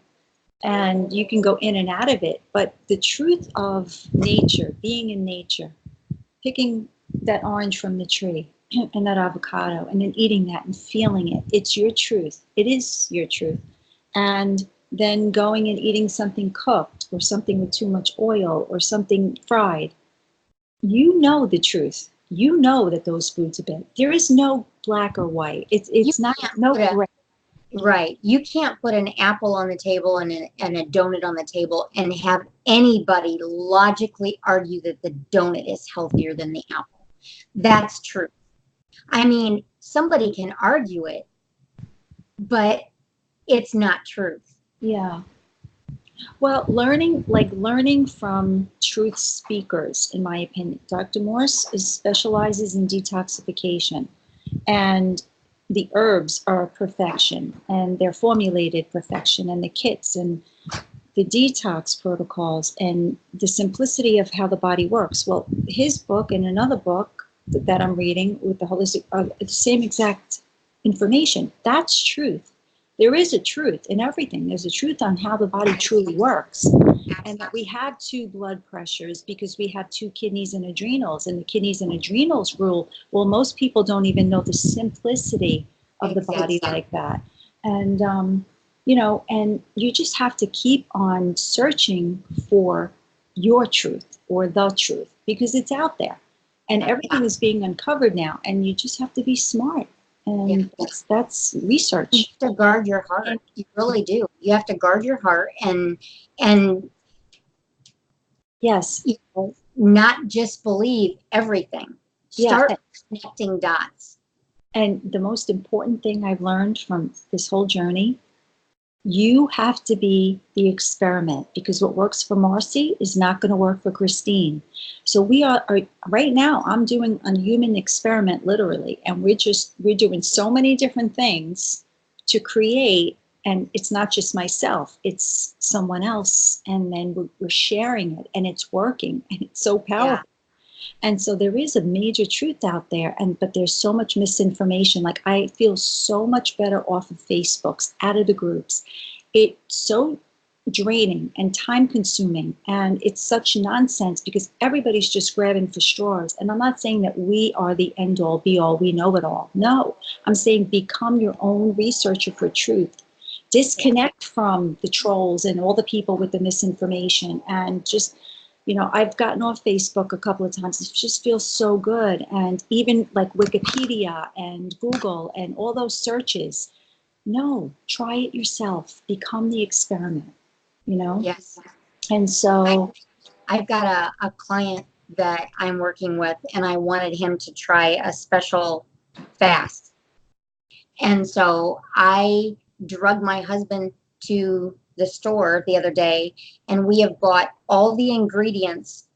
and you can go in and out of it. But the truth of nature, being in nature, picking that orange from the tree and that avocado, and then eating that and feeling it, it's your truth. It is your truth. And then going and eating something cooked or something with too much oil or something fried. You know the truth. You know that those foods are bad. There is no black or white. It's not no gray. Right. You can't put an apple on the table and a donut on the table and have anybody logically argue that the donut is healthier than the apple. That's true. I mean, somebody can argue it, but it's not truth. Yeah. Well, learning from truth speakers, in my opinion. Dr. Morse specializes in detoxification, and the herbs are perfection, and they're formulated perfection, and the kits and the detox protocols, and the simplicity of how the body works. Well, his book and another book that I'm reading with the holistic are the same exact information. That's truth. There is a truth in everything. There's a truth on how the body truly works. And that we have two blood pressures because we have two kidneys and adrenals, and the kidneys and adrenals rule. Well, most people don't even know the simplicity of the body like that. And, and you just have to keep on searching for your truth or the truth because it's out there and everything is being uncovered now. And you just have to be smart. And that's research. You have to guard your heart. You really do. You have to guard your heart and yes, not just believe everything. Start connecting dots. And the most important thing I've learned from this whole journey, you have to be the experiment, because what works for Marcie is not going to work for Christine. So we are right now, I'm doing a human experiment literally, and we're doing so many different things to create, and it's not just myself, it's someone else, and then we're sharing it, and it's working, and it's so powerful. And so there is a major truth out there, but there's so much misinformation. Like, I feel so much better off of Facebooks, out of the groups. It's so draining and time consuming, and it's such nonsense because everybody's just grabbing for straws. And I'm not saying that we are the end all be all, we know it all. No, I'm saying become your own researcher for truth. Disconnect from the trolls and all the people with the misinformation, and just, I've gotten off Facebook a couple of times. It just feels so good. And even like Wikipedia and Google and all those searches, no, try it yourself. Become the experiment, Yes. And so I've got a client that I'm working with, and I wanted him to try a special fast. And so I drug my husband to the store the other day, and we have bought all the ingredients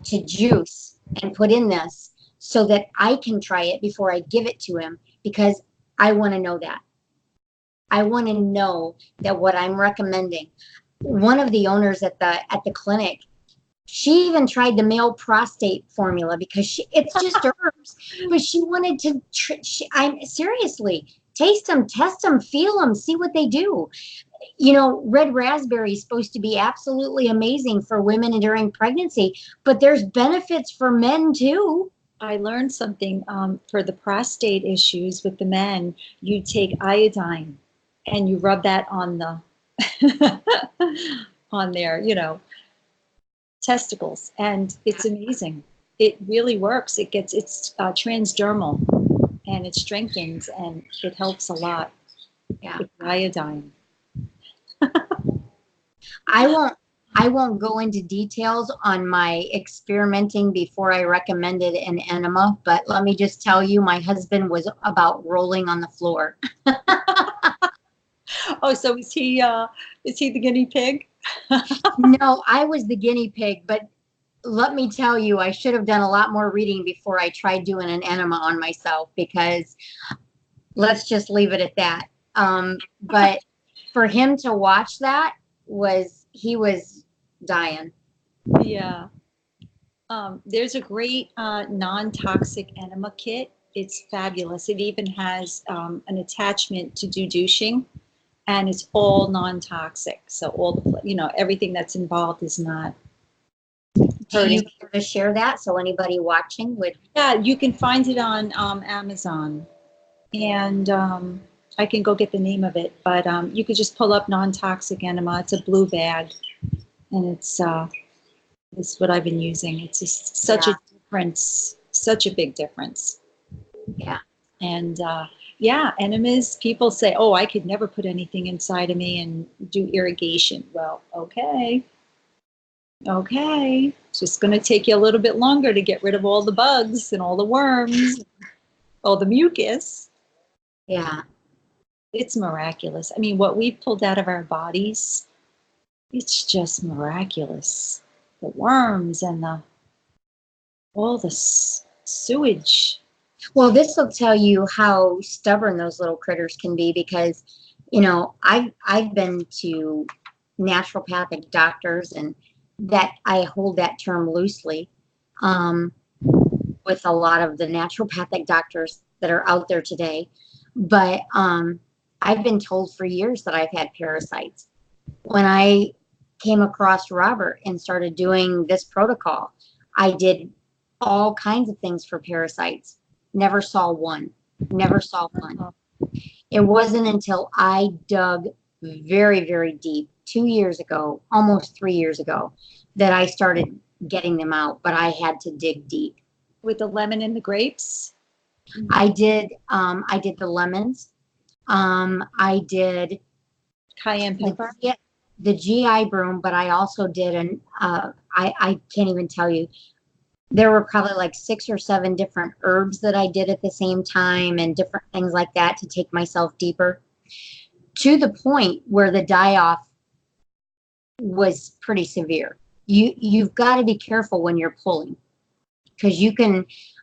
to juice and put in this so that I can try it before I give it to him, because I want to know that. I want to know that what I'm recommending. One of the owners at the clinic, she even tried the male prostate formula because it's just herbs, but she wanted to. I'm seriously, taste them, test them, feel them, see what they do. Red raspberry is supposed to be absolutely amazing for women during pregnancy, but there's benefits for men too. I learned something for the prostate issues with the men. You take iodine and you rub that on the on their, testicles, and it's amazing. It really works. It's transdermal, and it strengthens, and it helps a lot. Yeah. With iodine. I won't go into details on my experimenting before I recommended an enema, but let me just tell you, my husband was about rolling on the floor. Oh, so is he the guinea pig? No, I was the guinea pig, but let me tell you, I should have done a lot more reading before I tried doing an enema on myself, because let's just leave it at that. But for him to watch that, he was dying. Yeah. There's a great non-toxic enema kit. It's fabulous. It even has an attachment to do douching, and it's all non-toxic. So all the, everything that's involved is not hurting. Do you care to share that so anybody watching would? Yeah, you can find it on Amazon, and I can go get the name of it. But you could just pull up non-toxic enema. It's a blue bag, and it's what I've been using. It's just such a difference, such a big difference. Yeah. And Yeah, enemas. People say, "Oh, I could never put anything inside of me and do irrigation." Well, okay, okay. It's just going to take you a little bit longer to get rid of all the bugs and all the worms, all the mucus. Yeah. It's miraculous. I mean, what we've pulled out of our bodies, it's just miraculous. The worms and all the sewage. Well, this will tell you how stubborn those little critters can be because, you know, I've been to naturopathic doctors, and that I hold that term loosely, um, with a lot of the naturopathic doctors that are out there today. But I've been told for years that I've had parasites. When I came across Robert and started doing this protocol, I did all kinds of things for parasites. Never saw one. Never saw one. It wasn't until I dug very, very deep 2 years ago, almost 3 years ago, that I started getting them out, but I had to dig deep. With the lemon and the grapes? I did the lemons. I did Cayenne pepper? the GI broom, but I also did I can't even tell you. There were probably like 6 or 7 different herbs that I did at the same time and different things like that to take myself deeper to the point where the die-off was pretty severe. You've got to be careful when you're pulling, because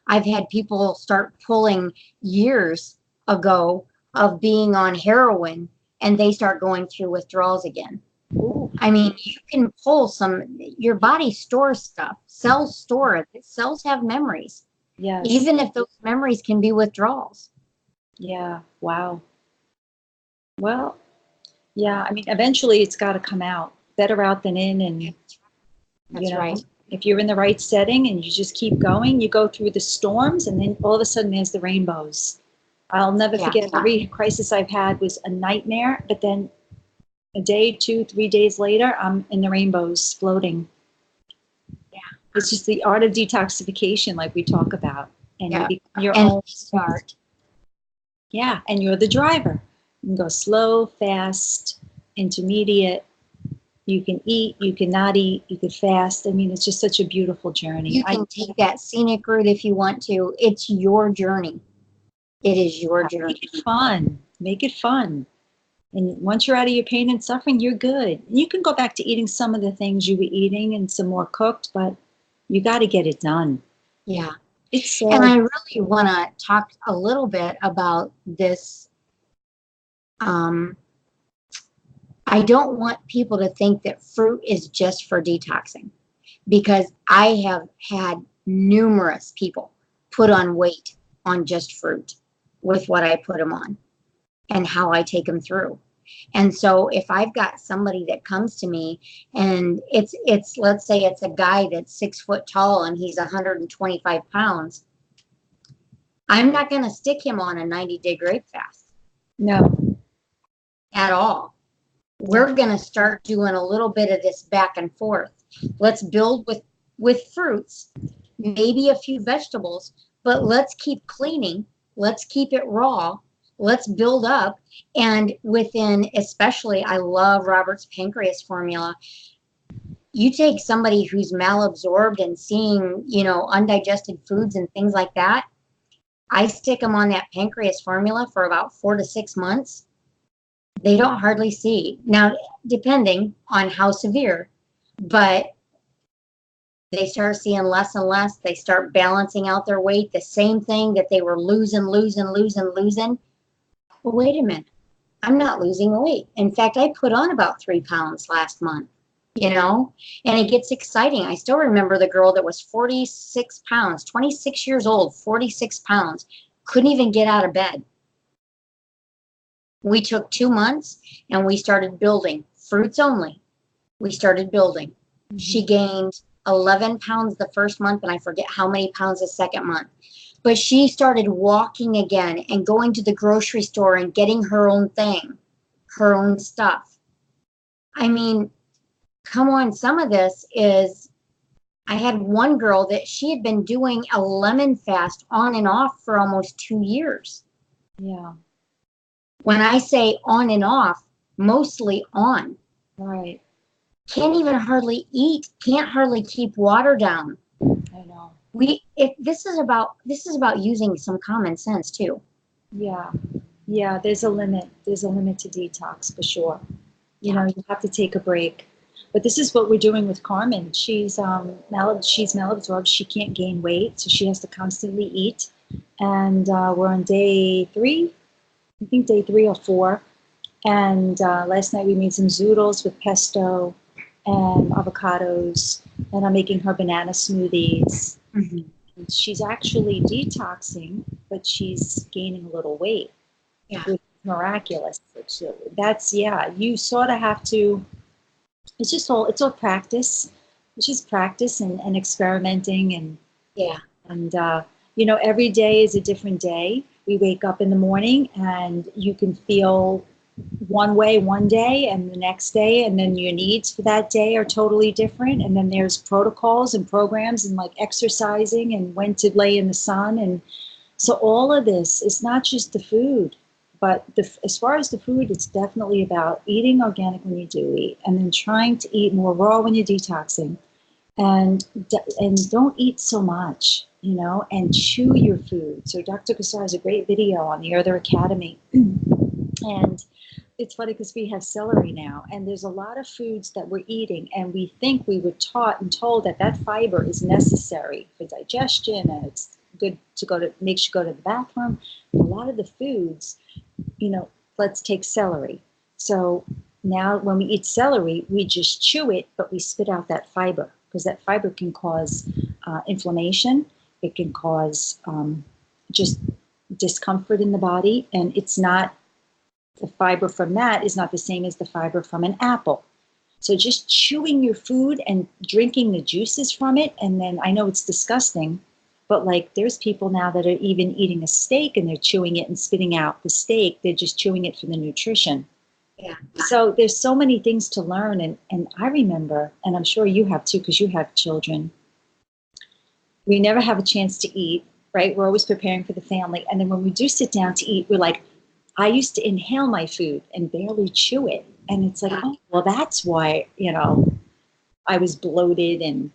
I've had people start pulling years ago of being on heroin, and they start going through withdrawals again. Ooh. I mean, you can pull your body stores stuff. Cells store it. Cells have memories. Yes. Even if those memories can be withdrawals. Yeah. Wow. Well, yeah. I mean, eventually it's got to come out. Better out than in. And, That's right. if you're in the right setting and you just keep going, you go through the storms, and then all of a sudden there's the rainbows. I'll never forget, every crisis I've had was a nightmare, but then a day, 2, 3 days later, I'm in the rainbows floating. Yeah. It's just the art of detoxification, like we talk about. And you become your own start. Yeah, and you're the driver. You can go slow, fast, intermediate. You can eat, you can not eat, you could fast. I mean, it's just such a beautiful journey. You can take that scenic route if you want to. It's your journey. It is your journey. Make it fun. Make it fun. And once you're out of your pain and suffering, you're good. And you can go back to eating some of the things you were eating and some more cooked, but you got to get it done. Yeah. It's sad. And I really want to talk a little bit about this. I don't want people to think that fruit is just for detoxing, because I have had numerous people put on weight on just fruit with what I put them on and how I take them through. And so if I've got somebody that comes to me and it's let's say it's a guy that's 6 foot tall and he's 125 pounds, I'm not going to stick him on a 90-day grape fast. No. At all. We're going to start doing a little bit of this back and forth. Let's build with fruits, maybe a few vegetables, but let's keep cleaning. Let's keep it raw. Let's build up. And within, especially, I love Robert's pancreas formula. You take somebody who's malabsorbed and seeing, undigested foods and things like that. I stick them on that pancreas formula for about 4 to 6 months. They don't hardly see. Now, depending on how severe, but they start seeing less and less. They start balancing out their weight, the same thing that they were losing. Well, wait a minute. I'm not losing weight. In fact, I put on about 3 pounds last month, and it gets exciting. I still remember the girl that was 46 pounds, 26 years old, 46 pounds, couldn't even get out of bed. We took 2 months and we started building, fruits only. We started building. Mm-hmm. She gained 11 pounds the first month, and I forget how many pounds the second month. But she started walking again and going to the grocery store and getting her own thing, her own stuff. I mean, come on, some of this is, I had one girl that she had been doing a lemon fast on and off for almost 2 years. Yeah. When I say on and off, mostly on. Right. Can't even hardly eat, can't hardly keep water down. I know. This is about using some common sense too. Yeah. Yeah. There's a limit. There's a limit to detox for sure. You Yeah. know, you have to take a break. But this is what we're doing with Carmen. She's she's malabsorbed. She can't gain weight, so she has to constantly eat. And we're on day 3, I think day 3 or 4. And last night we made some zoodles with pesto and avocados, and I'm making her banana smoothies. Mhm. And she's actually detoxing, but she's gaining a little weight, Yeah. which is miraculous. So that's, yeah, you sort of have to, it's all practice. It's just practice and experimenting Yeah. and you know, every day is a different day. We wake up in the morning and you can feel one way one day and the next day, and then your needs for that day are totally different. And then there's protocols and programs and like exercising and when to lay in the sun. And so all of this is not just the food, but as far as the food, it's definitely about eating organic when you do eat, and then trying to eat more raw when you're detoxing, and don't eat so much, you know, and chew your food. So Dr. Kassar has a great video on the Other Academy, and it's funny because we have celery now, and there's a lot of foods that we're eating, and we think we were taught and told that that fiber is necessary for digestion, and it's good to makes you go to the bathroom. A lot of the foods, you know, let's take celery. So now when we eat celery, we just chew it, but we spit out that fiber, because that fiber can cause inflammation. It can cause just discomfort in the body, and it's not, the fiber from that is not the same as the fiber from an apple. So just chewing your food and drinking the juices from it, and then I know it's disgusting, but like there's people now that are even eating a steak and they're chewing it and spitting out the steak. They're just chewing it for the nutrition. Yeah. So there's so many things to learn. And I remember, and I'm sure you have too, because you have children, we never have a chance to eat, right? We're always preparing for the family. And then when we do sit down to eat, we're like, I used to inhale my food and barely chew it. And it's like, Yeah. oh, well, that's why, you know, I was bloated and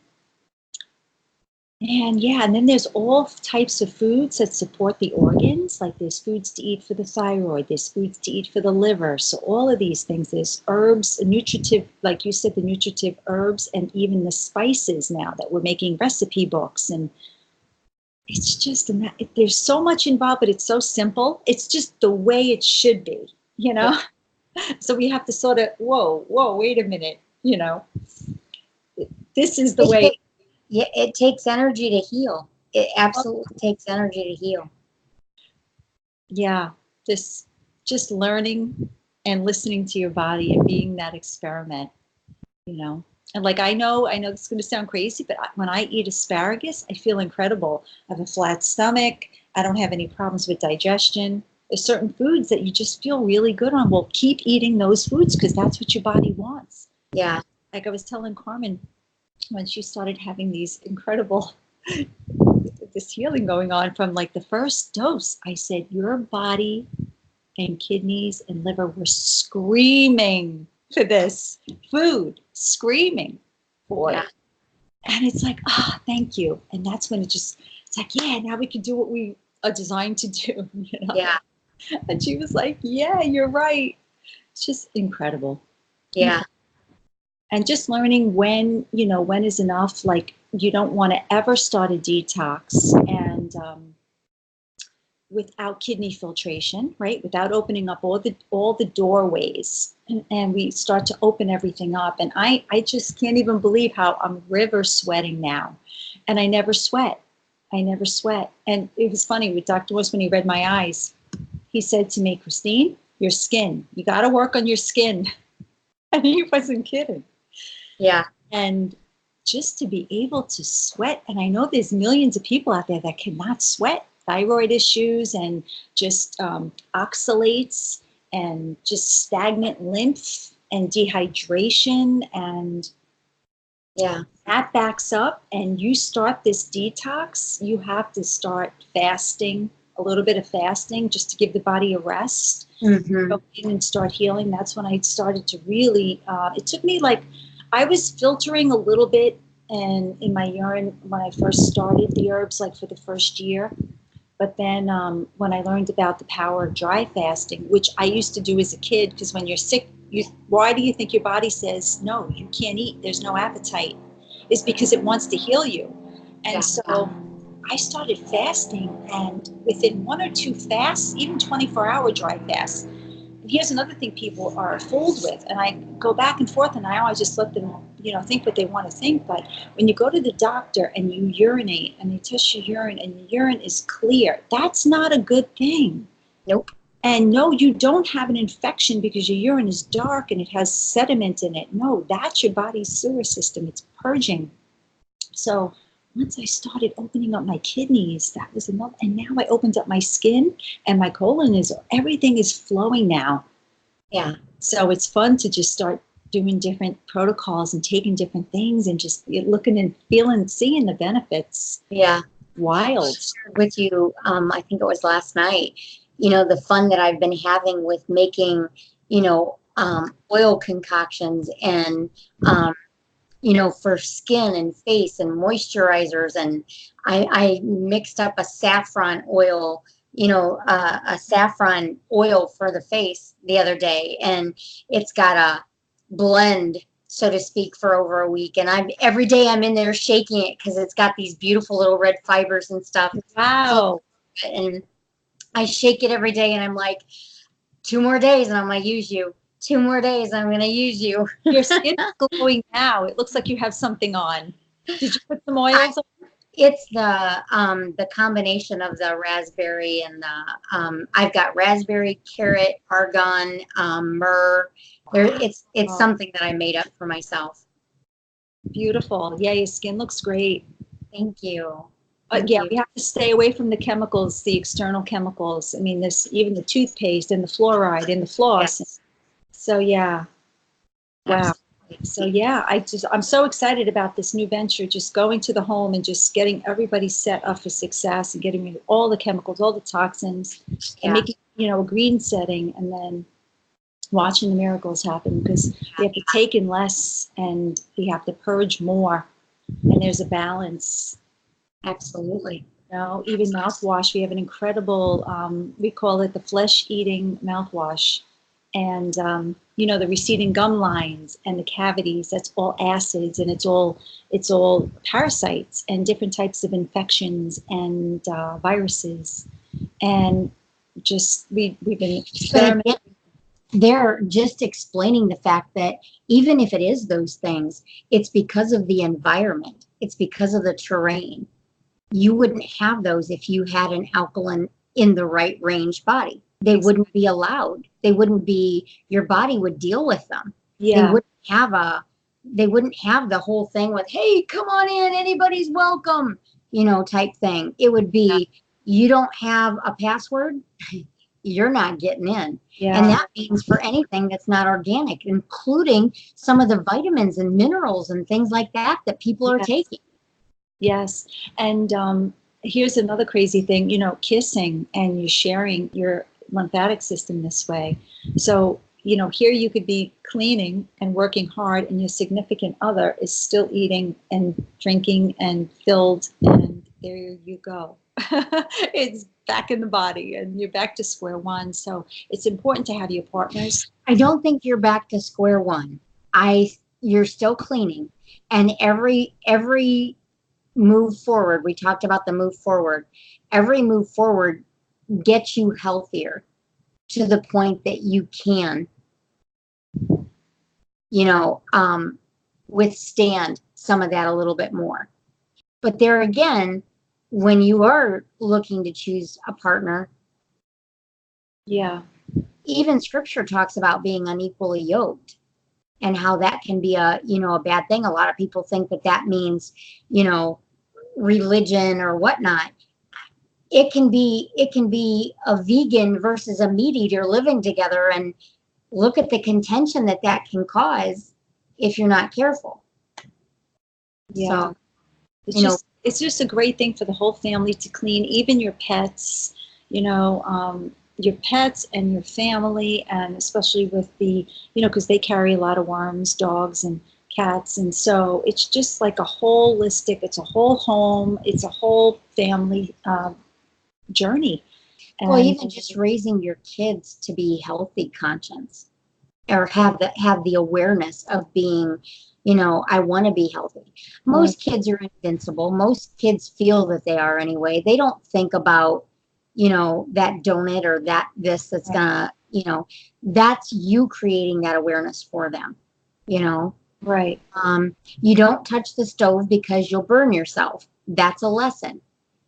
yeah, and then there's all types of foods that support the organs. Like there's foods to eat for the thyroid, there's foods to eat for the liver. So all of these things, there's herbs, nutritive, like you said, the nutritive herbs, and even the spices now that we're making recipe books. And it's just, there's so much involved, but it's so simple. It's just the way it should be, you know? Yeah. So we have to sort of, whoa, wait a minute, you know, this is the It way. take- yeah, it takes energy to heal. It absolutely takes energy to heal. Yeah, this just learning and listening to your body and being that experiment, you know. And like I know this is going to sound crazy, but when I eat asparagus, I feel incredible. I have a flat stomach. I don't have any problems with digestion. There's certain foods that you just feel really good on. Well, keep eating those foods because that's what your body wants. Yeah. Like I was telling Carmen when she started having these incredible this healing going on from like the first dose, I said, your body and kidneys and liver were screaming for this food, screaming for Yeah. it. And it's like, thank you. And that's when it's like, yeah, now we can do what we are designed to do, you know? Yeah. And she was like, yeah, you're right. It's just incredible. Yeah. And just learning when, you know, when is enough. Like you don't want to ever start a detox and without kidney filtration, right? Without opening up all the doorways, and we start to open everything up. And I just can't even believe how I'm river sweating now, and I never sweat. I never sweat. And it was funny with Dr. West when he read my eyes. He said to me, Christine, your skin. You got to work on your skin. And he wasn't kidding. Yeah. And just to be able to sweat, and I know there's millions of people out there that cannot sweat, thyroid issues and just oxalates and just stagnant lymph and dehydration, and Yeah. that backs up and you start this detox, you have to start fasting a little bit of fasting just to give the body a rest, Mm-hmm. go in and start healing. That's when I started to really, it took me like, I was filtering a little bit and in my urine when I first started the herbs, like for the first year. But then when I learned about the power of dry fasting, which I used to do as a kid, because when you're sick, why do you think your body says, no, you can't eat, there's no appetite? It's because it wants to heal you. And Yeah. so I started fasting, and within 1 or 2 fasts, even 24-hour dry fasts, and here's another thing people are fooled with, and I go back and forth, and I always just let them, think what they want to think. But when you go to the doctor and you urinate and they test your urine and your urine is clear, that's not a good thing. Nope. And no, you don't have an infection because your urine is dark and it has sediment in it. No, that's your body's sewer system. It's purging. So once I started opening up my kidneys, that was enough. And now I opened up my skin and my colon everything is flowing now. Yeah. So it's fun to just start doing different protocols and taking different things and just looking and feeling, seeing the benefits. Yeah. Wild. With you, I think it was last night, the fun that I've been having with making, oil concoctions and, for skin and face and moisturizers. And I mixed up a saffron oil, a saffron oil for the face the other day. And it's got a blend, so to speak, for over a week. And every day I'm in there shaking it because it's got these beautiful little red fibers and stuff. Wow. And I shake it every day and I'm like, 2 more days and I'm going to use you. 2 more days, I'm going to use you. Your skin is glowing now. It looks like you have something on. Did you put some oils on? It's the combination of the raspberry and the I've got raspberry, carrot, argan, myrrh. It's something that I made up for myself. Beautiful. Yeah, your skin looks great. Thank you. We have to stay away from the chemicals, the external chemicals. I mean, even the toothpaste and the fluoride and the floss. Yes. So yeah. Wow. Absolutely. So yeah, I'm so excited about this new venture, just going to the home and just getting everybody set up for success and getting rid of all the chemicals, all the toxins, and making, a green setting, and then watching the miracles happen, because we have to take in less and we have to purge more, and there's a balance. Absolutely. Even mouthwash, we have an incredible, we call it the flesh-eating mouthwash. And, the receding gum lines and the cavities, that's all acids, and it's all parasites and different types of infections and viruses. And just, we've been experimenting. They're just explaining the fact that even if it is those things, it's because of the environment. It's because of the terrain. You wouldn't have those if you had an alkaline in the right range body. They wouldn't be allowed. Your body would deal with them. Yeah. They wouldn't have the whole thing with, hey, come on in, anybody's welcome, type thing. It would be, you don't have a password, you're not getting in. Yeah. And that means for anything that's not organic, including some of the vitamins and minerals and things like that people are taking. Yes. And here's another crazy thing, kissing and you sharing your lymphatic system this way. So, here you could be cleaning and working hard, and your significant other is still eating and drinking and filled, and there you go. It's back in the body and you're back to square one. So it's important to have your partners. I don't think you're back to square one. You're still cleaning, and every move forward, we talked about the move forward, every move forward gets you healthier to the point that you can, withstand some of that a little bit more. But there again, when you are looking to choose a partner, yeah, even scripture talks about being unequally yoked and how that can be a bad thing. A lot of people think that means, religion or whatnot. It can be a vegan versus a meat eater living together, and look at the contention that can cause if you're not careful. Yeah. So, it's just a great thing for the whole family to clean, even your pets. your pets and your family, and especially with the, because they carry a lot of worms, dogs and cats. And so it's just like a holistic, it's a whole home, it's a whole family journey. Well, And even just raising your kids to be healthy conscience, or have the awareness of being, I want to be healthy. Most kids are invincible. Most kids feel that they are anyway. They don't think about, that donut or that's gonna, that's you creating that awareness for them, right. You don't touch the stove because you'll burn yourself. That's a lesson.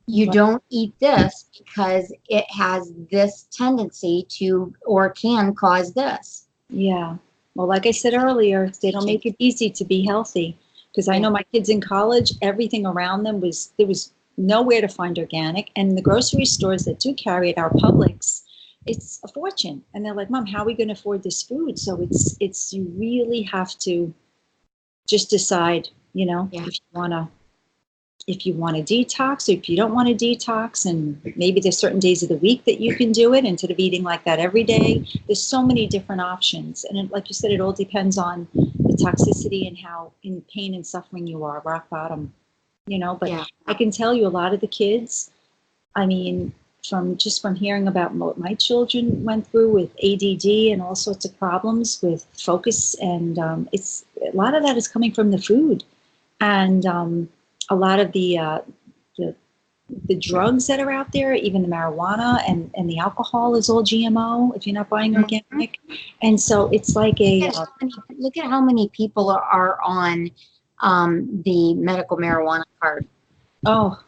You don't eat this because it has this tendency to, or can cause this. Yeah. Well, like I said earlier, they don't make it easy to be healthy, because I know my kids in college, everything around them there was nowhere to find organic. And the grocery stores that do carry it, our Publix, it's a fortune. And they're like, Mom, how are we going to afford this food? So you really have to just decide, if you want to detox, or if you don't want to detox, and maybe there's certain days of the week that you can do it instead of eating like that every day. There's so many different options. And like you said, it all depends on the toxicity and how in pain and suffering you are, rock bottom, but I can tell you a lot of the kids, I mean, from hearing about what my children went through with ADD and all sorts of problems with focus. And it's a lot of that is coming from the food. And a lot of the drugs that are out there, even the marijuana and the alcohol, is all GMO if you're not buying organic. And so it's like look at how many people are on the medical marijuana card. Oh.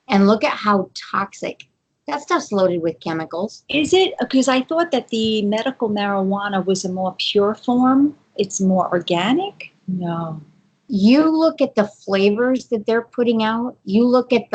And look at how toxic. That stuff's loaded with chemicals. Is it? Because I thought that the medical marijuana was a more pure form. It's more organic? No. You look at the flavors that they're putting out. You look at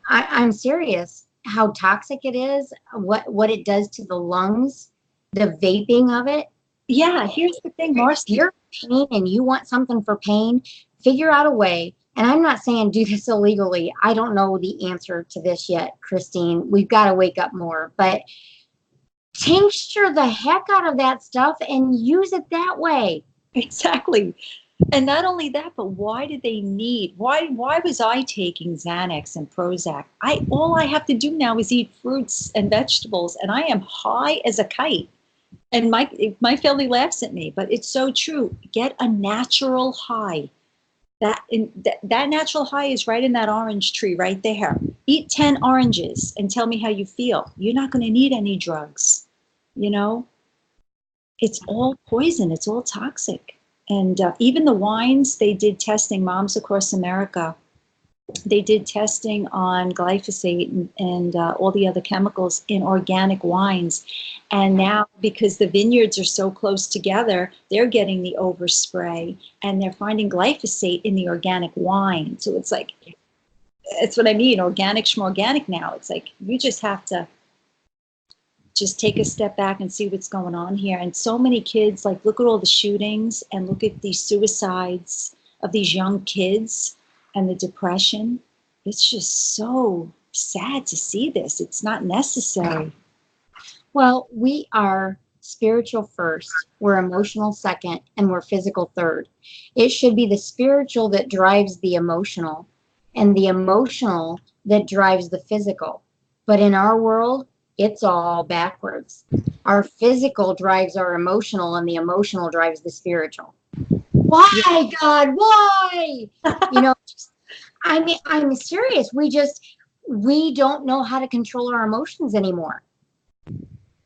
I'm serious. How toxic it is. What it does to the lungs. The vaping of it. Yeah. Here's the thing, Marcie. If you're in pain and you want something for pain, figure out a way. And I'm not saying do this illegally. I don't know the answer to this yet, Christine. We've got to wake up more. But tincture the heck out of that stuff and use it that way. Exactly. And not only that, but why was I taking Xanax and Prozac? All I have to do now is eat fruits and vegetables, and I am high as a kite. And my family laughs at me, but it's so true. Get a natural high. That natural high is right in that orange tree right there. Eat 10 oranges and tell me how you feel. You're not going to need any drugs. It's all poison. It's all toxic. And even the wines, they did testing, Moms Across America, they did testing on glyphosate and all the other chemicals in organic wines. And now, because the vineyards are so close together, they're getting the overspray, and they're finding glyphosate in the organic wine. So it's like, it's what I mean, organic schmorganic now. It's like, you just have to just take a step back and see what's going on here. And so many kids, like, look at all the shootings and look at these suicides of these young kids and the depression. It's just so sad to see this. It's not necessary. Well, we are spiritual first, we're emotional second, and we're physical third. It should be the spiritual that drives the emotional, and the emotional that drives the physical. But in our world, it's all backwards. Our physical drives our emotional, and the emotional drives the spiritual. Why, God? Why? I'm serious. We don't know how to control our emotions anymore.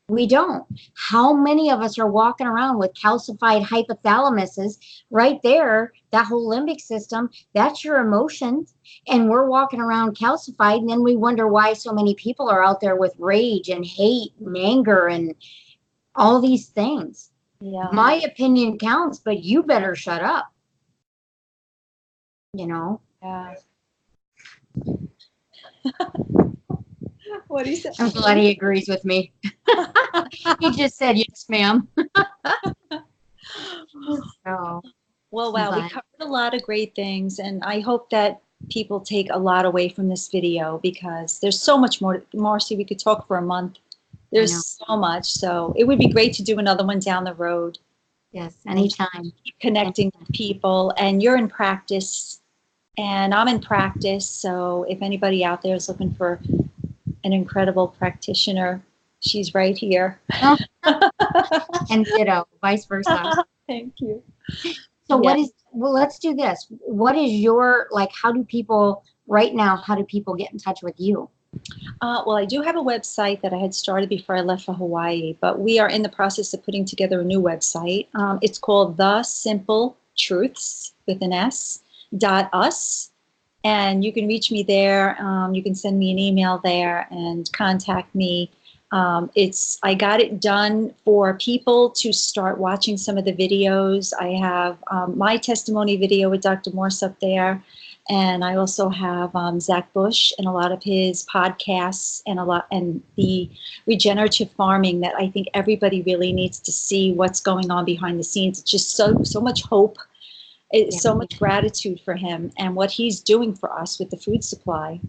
We don't. How many of us are walking around with calcified hypothalamuses right there? That whole limbic system, that's your emotions. And we're walking around calcified. And then we wonder why so many people are out there with rage and hate and anger and all these things. Yeah. My opinion counts, but you better shut up. Yeah. What do you say? I'm glad he agrees with me. He just said yes, ma'am. Well, wow, we covered a lot of great things, and I hope that people take a lot away from this video, because there's so much more. Marcie, we could talk for a month. There's so much. So it would be great to do another one down the road. Yes, anytime. Keep connecting with people, and you're in practice and I'm in practice. So if anybody out there is looking for an incredible practitioner, she's right here. And ditto, vice versa. Thank you. So well, let's do this. What is your, like, how do people get in touch with you? Well, I do have a website that I had started before I left for Hawaii, but we are in the process of putting together a new website. It's called The Simple Truths with an S .us, and you can reach me there. You can send me an email there and contact me. I got it done for people to start watching some of the videos. I have my testimony video with Dr. Morse up there. And I also have Zach Bush and a lot of his podcasts and the regenerative farming that I think everybody really needs to see what's going on behind the scenes. It's just so much hope. It's so much gratitude for him and what he's doing for us with the food supply.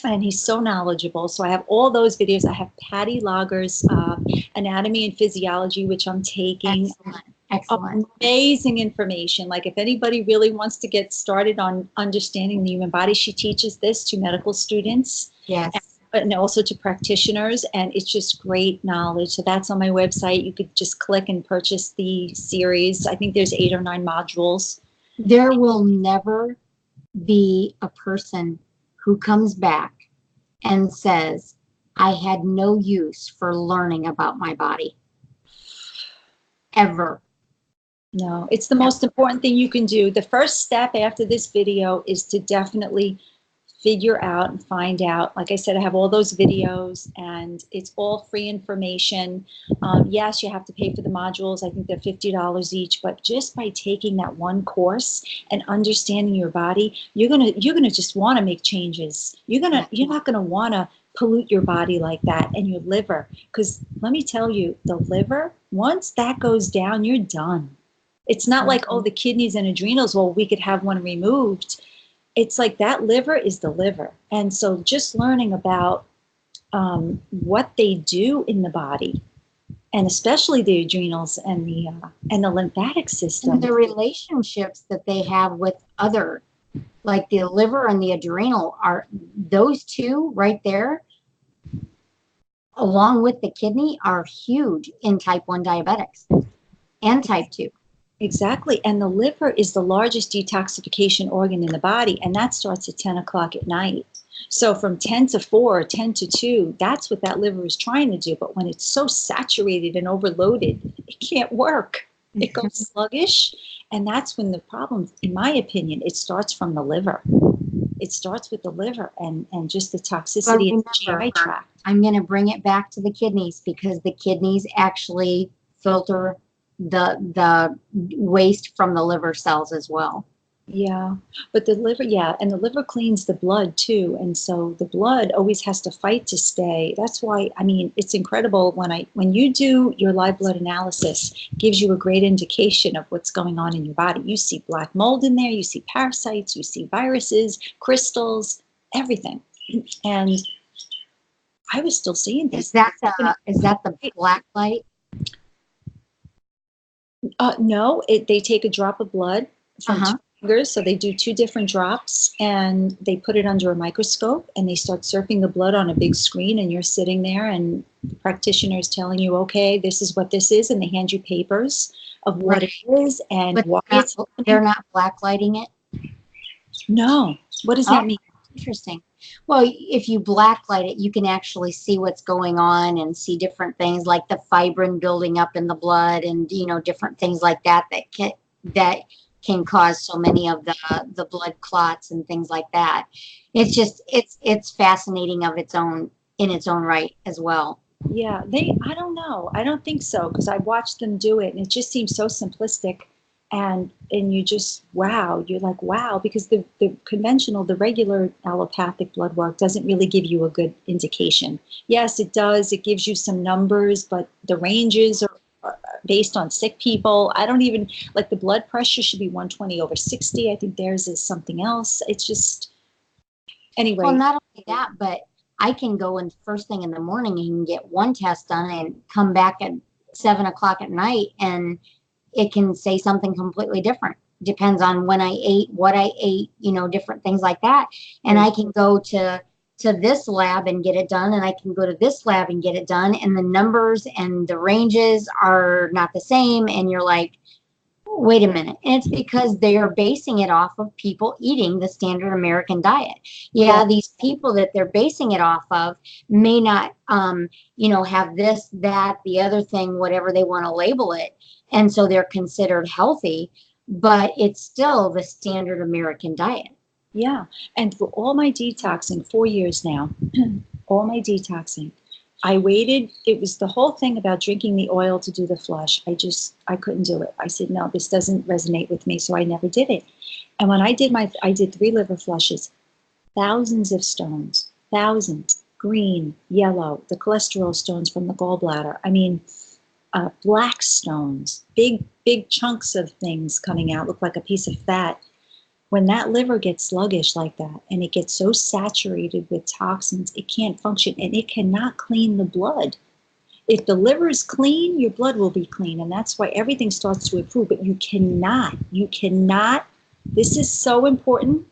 And he's so knowledgeable. So I have all those videos. I have Patty Lager's Anatomy and Physiology, which I'm taking. Excellent. Amazing information. Like if anybody really wants to get started on understanding the human body, she teaches this to medical students. Yes. And also to practitioners, and it's just great knowledge. So that's on my website. You could just click and purchase the series. I think there's 8 or 9 modules. There will never be a person who comes back and says, I had no use for learning about my body. Ever. No, it's the most important thing you can do. The first step after this video is to definitely figure out and find out. Like I said, I have all those videos and it's all free information. Yes, you have to pay for the modules. I think they're $50 each, but just by taking that one course and understanding your body, you're gonna just want to make changes. You're not gonna want to pollute your body like that, and your liver. Because let me tell you, the liver, once that goes down, you're done. It's not like, oh, the kidneys and adrenals, well, we could have one removed. It's like that liver is the liver. And so just learning about what they do in the body, and especially the adrenals and the lymphatic system. And the relationships that they have with other, like the liver and the adrenal, are those two right there, along with the kidney, are huge in type 1 diabetics and type 2. Exactly. And the liver is the largest detoxification organ in the body, and that starts at 10 o'clock at night. So from 10 to 4, 10 to 2, that's what that liver is trying to do. But when it's so saturated and overloaded, it can't work. It goes sluggish. And that's when the problem, in my opinion, it starts from the liver. It starts with the liver and just the toxicity in the GI tract. I'm going to bring it back to the kidneys, because the kidneys actually filter the waste from the liver cells as well. Yeah, but the liver, and the liver cleans the blood too, and so the blood always has to fight to stay. That's why, I mean, it's incredible when you do your live blood analysis, it gives you a great indication of what's going on in your body. You see black mold in there, you see parasites, you see viruses, crystals, everything. And I was still seeing this. Is that the black light? No, they take a drop of blood from 2 fingers. So they do 2 different drops and they put it under a microscope and they start surfing the blood on a big screen, and you're sitting there and the practitioner is telling you, okay, this is what this is, and they hand you papers of what it is and why it's happening. They're not black lighting it? No. What does that mean? Interesting. Well, if you blacklight it, you can actually see what's going on and see different things like the fibrin building up in the blood, and different things like that can cause so many of the blood clots and things like that. It's just it's fascinating in its own right as well. Yeah, I don't know. I don't think so, because I watched them do it and it just seems so simplistic. And you just, wow, you're like, wow, because the conventional, the regular allopathic blood work doesn't really give you a good indication. Yes, it does. It gives you some numbers, but the ranges are based on sick people. I don't even, like, the blood pressure should be 120/60. I think theirs is something else. It's just, anyway. Well, not only that, but I can go in first thing in the morning and get one test done and come back at 7 o'clock at night, and it can say something completely different. Depends on when I ate, what I ate, different things like that. And I can go to this lab and get it done, and I can go to this lab and get it done, and the numbers and the ranges are not the same. And you're like, wait a minute. And it's because they are basing it off of people eating the standard American diet. Yeah, these people that they're basing it off of may not, have this, that, the other thing, whatever they want to label it. And so they're considered healthy, but it's still the standard American diet. Yeah. And for all my detoxing, 4 years now, all my detoxing, I waited. It was the whole thing about drinking the oil to do the flush. I couldn't do it. I said, no, this doesn't resonate with me. So I never did it. And when I did 3 liver flushes, thousands of stones, thousands, green, yellow, the cholesterol stones from the gallbladder. I mean, black stones, big chunks of things coming out, look like a piece of fat. When that liver gets sluggish like that, and it gets so saturated with toxins, it can't function, and it cannot clean the blood. If the liver is clean, your blood will be clean, and that's why everything starts to improve. But you cannot, this is so important,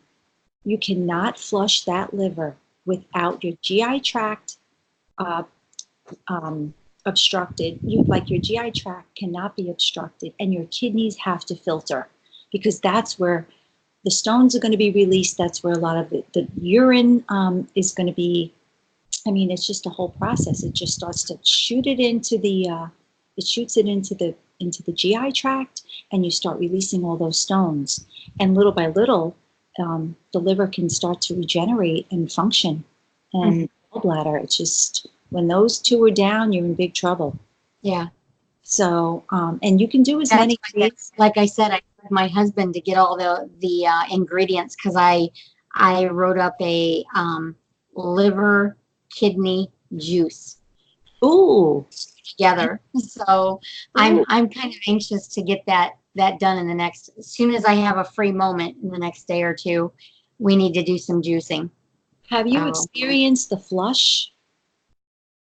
you cannot flush that liver without your GI tract obstructed. Your GI tract cannot be obstructed, and your kidneys have to filter, because that's where the stones are going to be released. That's where a lot of the urine is going to be. I mean, it's just a whole process. It just starts to shoot it into the GI tract, and you start releasing all those stones. And little by little, the liver can start to regenerate and function. And gallbladder, it's just, when those two are down, you're in big trouble. Yeah. So, and you can do as many. Like I said, I told my husband to get all the ingredients, because I wrote up a liver kidney juice. Ooh. Together. So I'm kind of anxious to get that done in as soon as I have a free moment in the next day or two. We need to do some juicing. Have you experienced the flush?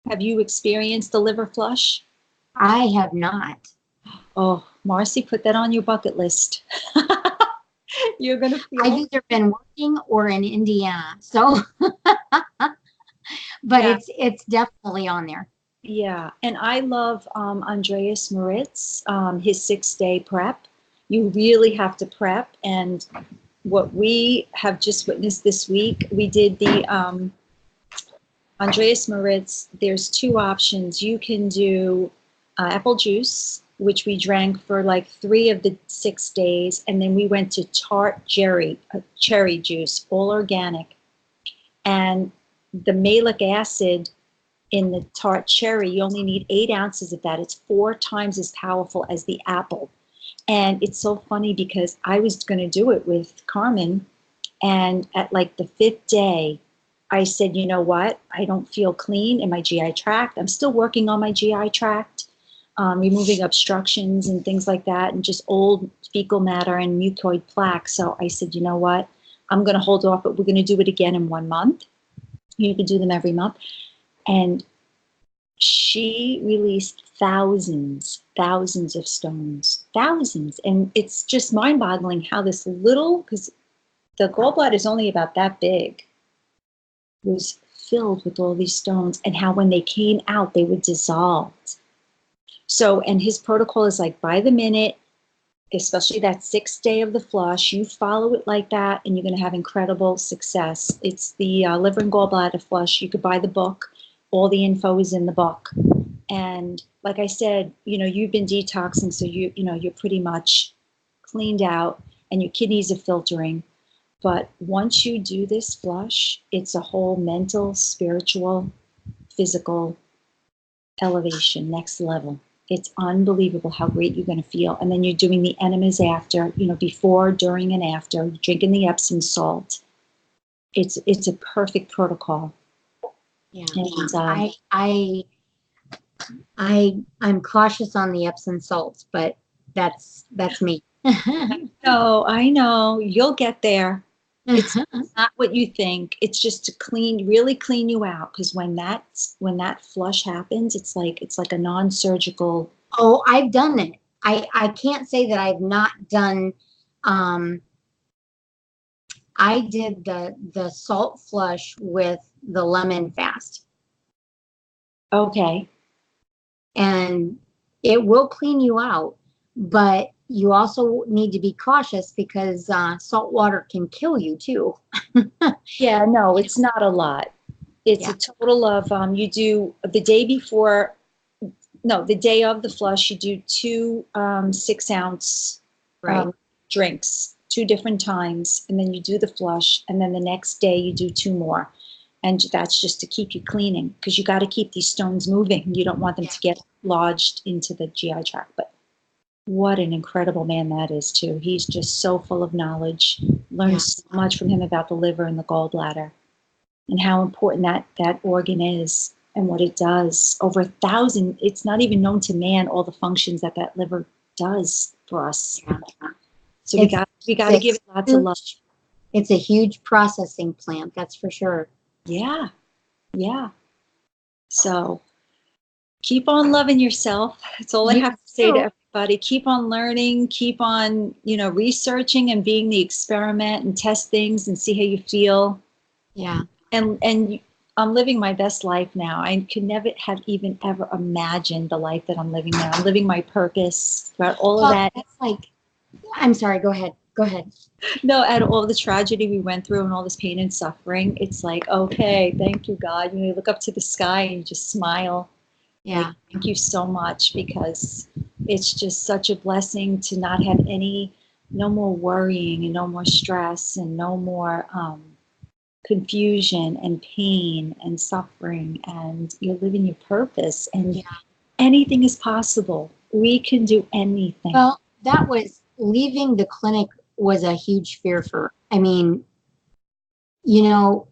Have you experienced the liver flush? I have not. Oh, Marcie, put that on your bucket list. You're going to feel. I've either been working or in Indiana. So, but it's definitely on there. Yeah. And I love Andreas Moritz, his 6-day prep. You really have to prep. And what we have just witnessed this week, we did the Andreas Moritz. There's 2 options. You can do apple juice, which we drank for like 3 of the 6 days. And then we went to tart cherry juice, all organic. And the malic acid in the tart cherry, you only need 8 ounces of that. It's 4 times as powerful as the apple. And it's so funny, because I was going to do it with Carmen. And at like the 5th day, I said, you know what? I don't feel clean in my GI tract. I'm still working on my GI tract. Removing obstructions and things like that, and just old fecal matter and mucoid plaque. So I said, you know what? I'm going to hold off, but we're going to do it again in 1 month. You can do them every month. And she released thousands of stones, thousands. And it's just mind-boggling how this little, because the gallbladder is only about that big, was filled with all these stones, and how when they came out, they were dissolved. So, and his protocol is like by the minute, especially that 6th day of the flush, you follow it like that, and you're going to have incredible success. It's the liver and gallbladder flush. You could buy the book. All the info is in the book. And like I said, you've been detoxing, so you're pretty much cleaned out, and your kidneys are filtering. But once you do this flush, it's a whole mental, spiritual, physical elevation, next level. It's unbelievable how great you're going to feel. And then you're doing the enemas after, before, during, and after, drinking the Epsom salt. It's a perfect protocol. Yeah. And, I'm cautious on the Epsom salts, but that's me. No, I know. You'll get there. It's not what you think. It's just to really clean you out. Because when that flush happens, it's like a non-surgical. Oh, I've done it. I can't say that I've not done. Um, I did the salt flush with the lemon fast, Okay. and it will clean you out, but you also need to be cautious because salt water can kill you too. Yeah, no, it's not a lot. It's Yeah, a total of you do the day before, no, the day of the flush, you do two 6-ounce right. drinks, two different times, and then you do the flush, and then the next day you do two more. And that's just to keep you cleaning because you got to keep these stones moving. You don't want them Yeah. to get lodged into the GI tract. But what an incredible man that is, too. He's just so full of knowledge. Learned Yeah. so much from him about the liver and the gallbladder and how important that organ is and what it does. Over 1,000, it's not even known to man all the functions that liver does for us. Yeah. So It's we got to give it lots of love. It's a huge processing plant, that's for sure. Yeah, yeah. So keep on loving yourself. That's all I have to say to everybody. Keep on learning, keep on, researching and being the experiment and test things and see how you feel. Yeah. And I'm living my best life now. I could never have even ever imagined the life that I'm living now. I'm living my purpose throughout all of that. That's like, I'm sorry, go ahead. Go ahead. No, out of all the tragedy we went through and all this pain and suffering, it's like, okay, thank you, God. You look up to the sky and you just smile. Yeah. Like, thank you so much because it's just such a blessing to not have no more worrying and no more stress and no more confusion and pain and suffering, and you're living your purpose, and anything is possible. We can do anything. Well, that was leaving the clinic was a huge fear for, I mean, you know,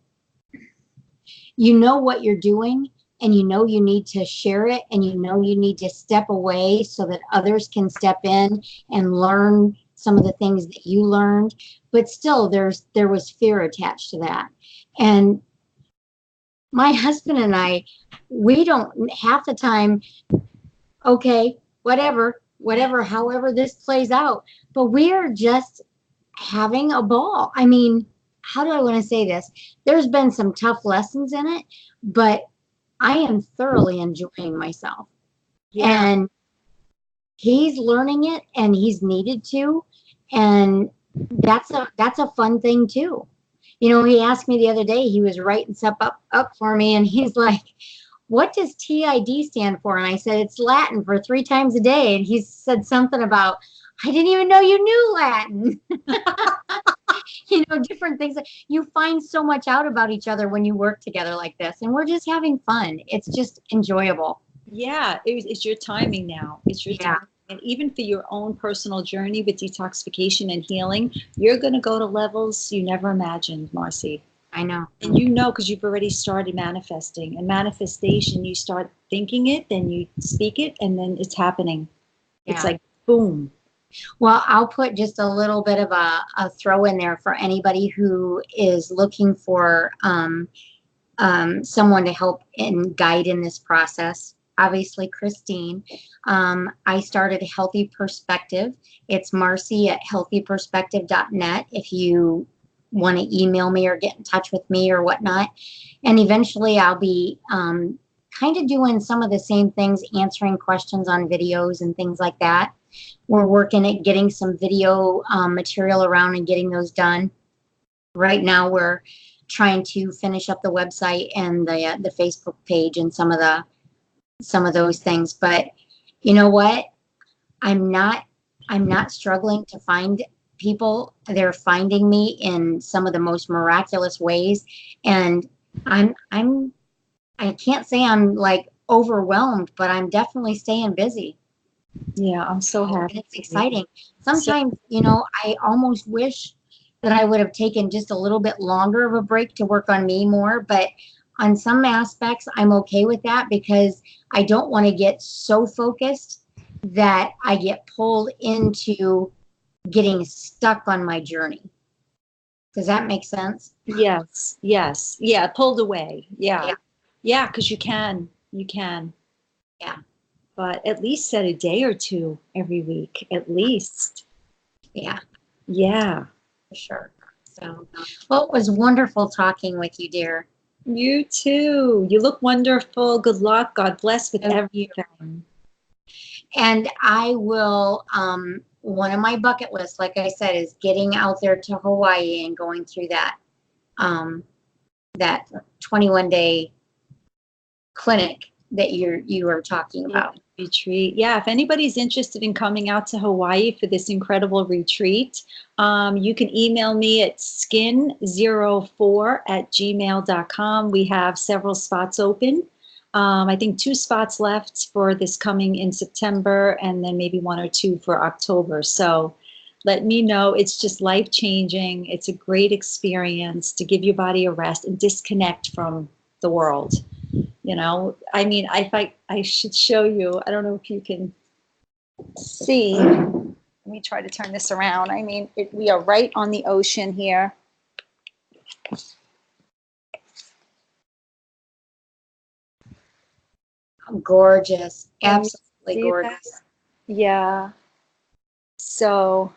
what you're doing and you need to share it and you need to step away so that others can step in and learn some of the things that you learned, but still there was fear attached to that. And my husband and I, we don't half the time, okay, whatever, however this plays out, but we are just having a ball. I mean, how do I want to say this? There's been some tough lessons in it, but I am thoroughly enjoying myself. Yeah. And he's learning it and he's needed to. And that's a fun thing too. He asked me the other day, he was writing stuff up for me, and he's like, what does TID stand for? And I said, it's Latin for 3 times a day. And he said something about, I didn't even know you knew Latin. Different things. You find so much out about each other when you work together like this. And we're just having fun. It's just enjoyable. Yeah, it's your timing now. It's your time. And even for your own personal journey with detoxification and healing, you're going to go to levels you never imagined, Marcie. I know. And because you've already started manifesting. And manifestation, you start thinking it, then you speak it, and then it's happening. Yeah. It's like, boom. Well, I'll put just a little bit of a throw in there for anybody who is looking for someone to help and guide in this process. Obviously, Christine. I started Healthy Perspective. It's Marcie at healthyperspective.net if you want to email me or get in touch with me or whatnot. And eventually I'll be kind of doing some of the same things, answering questions on videos and things like that. We're working at getting some video material around and getting those done. Right now we're trying to finish up the website and the Facebook page and some of those things. But you know what? I'm not struggling to find people. They're finding me in some of the most miraculous ways. And I can't say I'm like overwhelmed, but I'm definitely staying busy. Yeah, I'm so happy. And it's exciting. Sometimes, I almost wish that I would have taken just a little bit longer of a break to work on me more, but on some aspects, I'm okay with that because I don't want to get so focused that I get pulled into getting stuck on my journey. Does that make sense? Yes, yes. Yeah, pulled away. Yeah. Yeah. Yeah, because you can. Yeah. But at least set a day or two every week, at least. Yeah, Yeah. for sure. So, well, it was wonderful talking with you, dear. You too. You look wonderful. Good luck. God bless with Thank you. everything. And I will, one of my bucket lists, like I said, is getting out there to Hawaii and going through um, that 21-day clinic that you were talking about. Retreat. Yeah, if anybody's interested in coming out to Hawaii for this incredible retreat, you can email me at skin04@gmail.com. We have several spots open. I think 2 spots left for this coming in September, and then maybe 1 or 2 for October. So let me know. It's just life-changing. It's a great experience to give your body a rest and disconnect from the world. You know, I mean, I should show you. I don't know if you can see. Let me try to turn this around. I mean, we are right on the ocean here. Gorgeous. Can you Absolutely see gorgeous. that? Yeah. So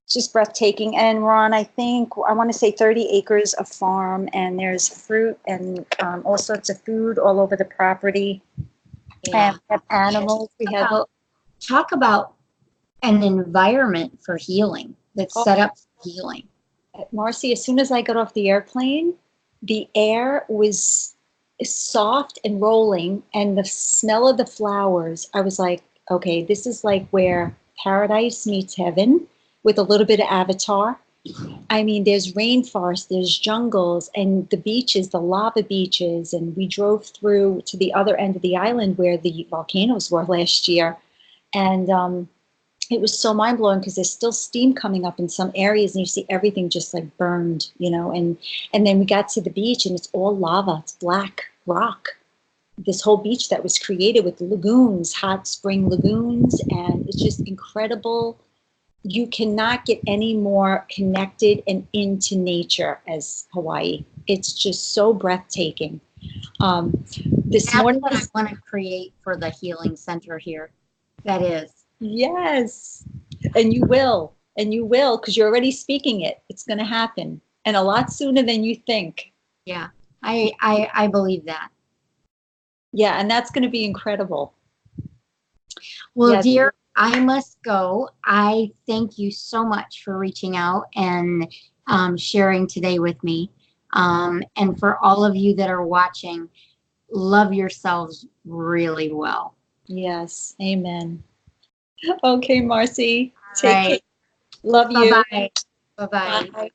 just breathtaking. And Ron, I think I want to say 30 acres of farm, and there's fruit and all sorts of food all over the property. Yeah. And we have animals. We have Talk about an environment for healing that's set up for healing. Marcie, as soon as I got off the airplane, the air was soft and rolling, and the smell of the flowers, I was like, okay, this is like where paradise meets heaven with a little bit of Avatar. I mean, there's rainforest, there's jungles, and the beaches, the lava beaches, and we drove through to the other end of the island where the volcanoes were last year. And it was so mind blowing because there's still steam coming up in some areas, and you see everything just like burned, you know. And then we got to the beach, and it's all lava. It's black rock. This whole beach that was created with lagoons, hot spring lagoons, and it's just incredible. You cannot get any more connected and into nature as Hawaii. It's just so breathtaking. This That's morning, what I want to create for the healing center here. That is. yes, and you will, because you're already speaking it. It's going to happen, and a lot sooner than you think. Yeah, I believe that. Yeah, and that's going to be incredible. Well, Yes. dear, I must go. I thank you so much for reaching out and sharing today with me. And for all of you that are watching, love yourselves really well. Yes, amen. Okay, Marcie, All take care. right. Love you. Bye-bye. Bye-bye. Bye.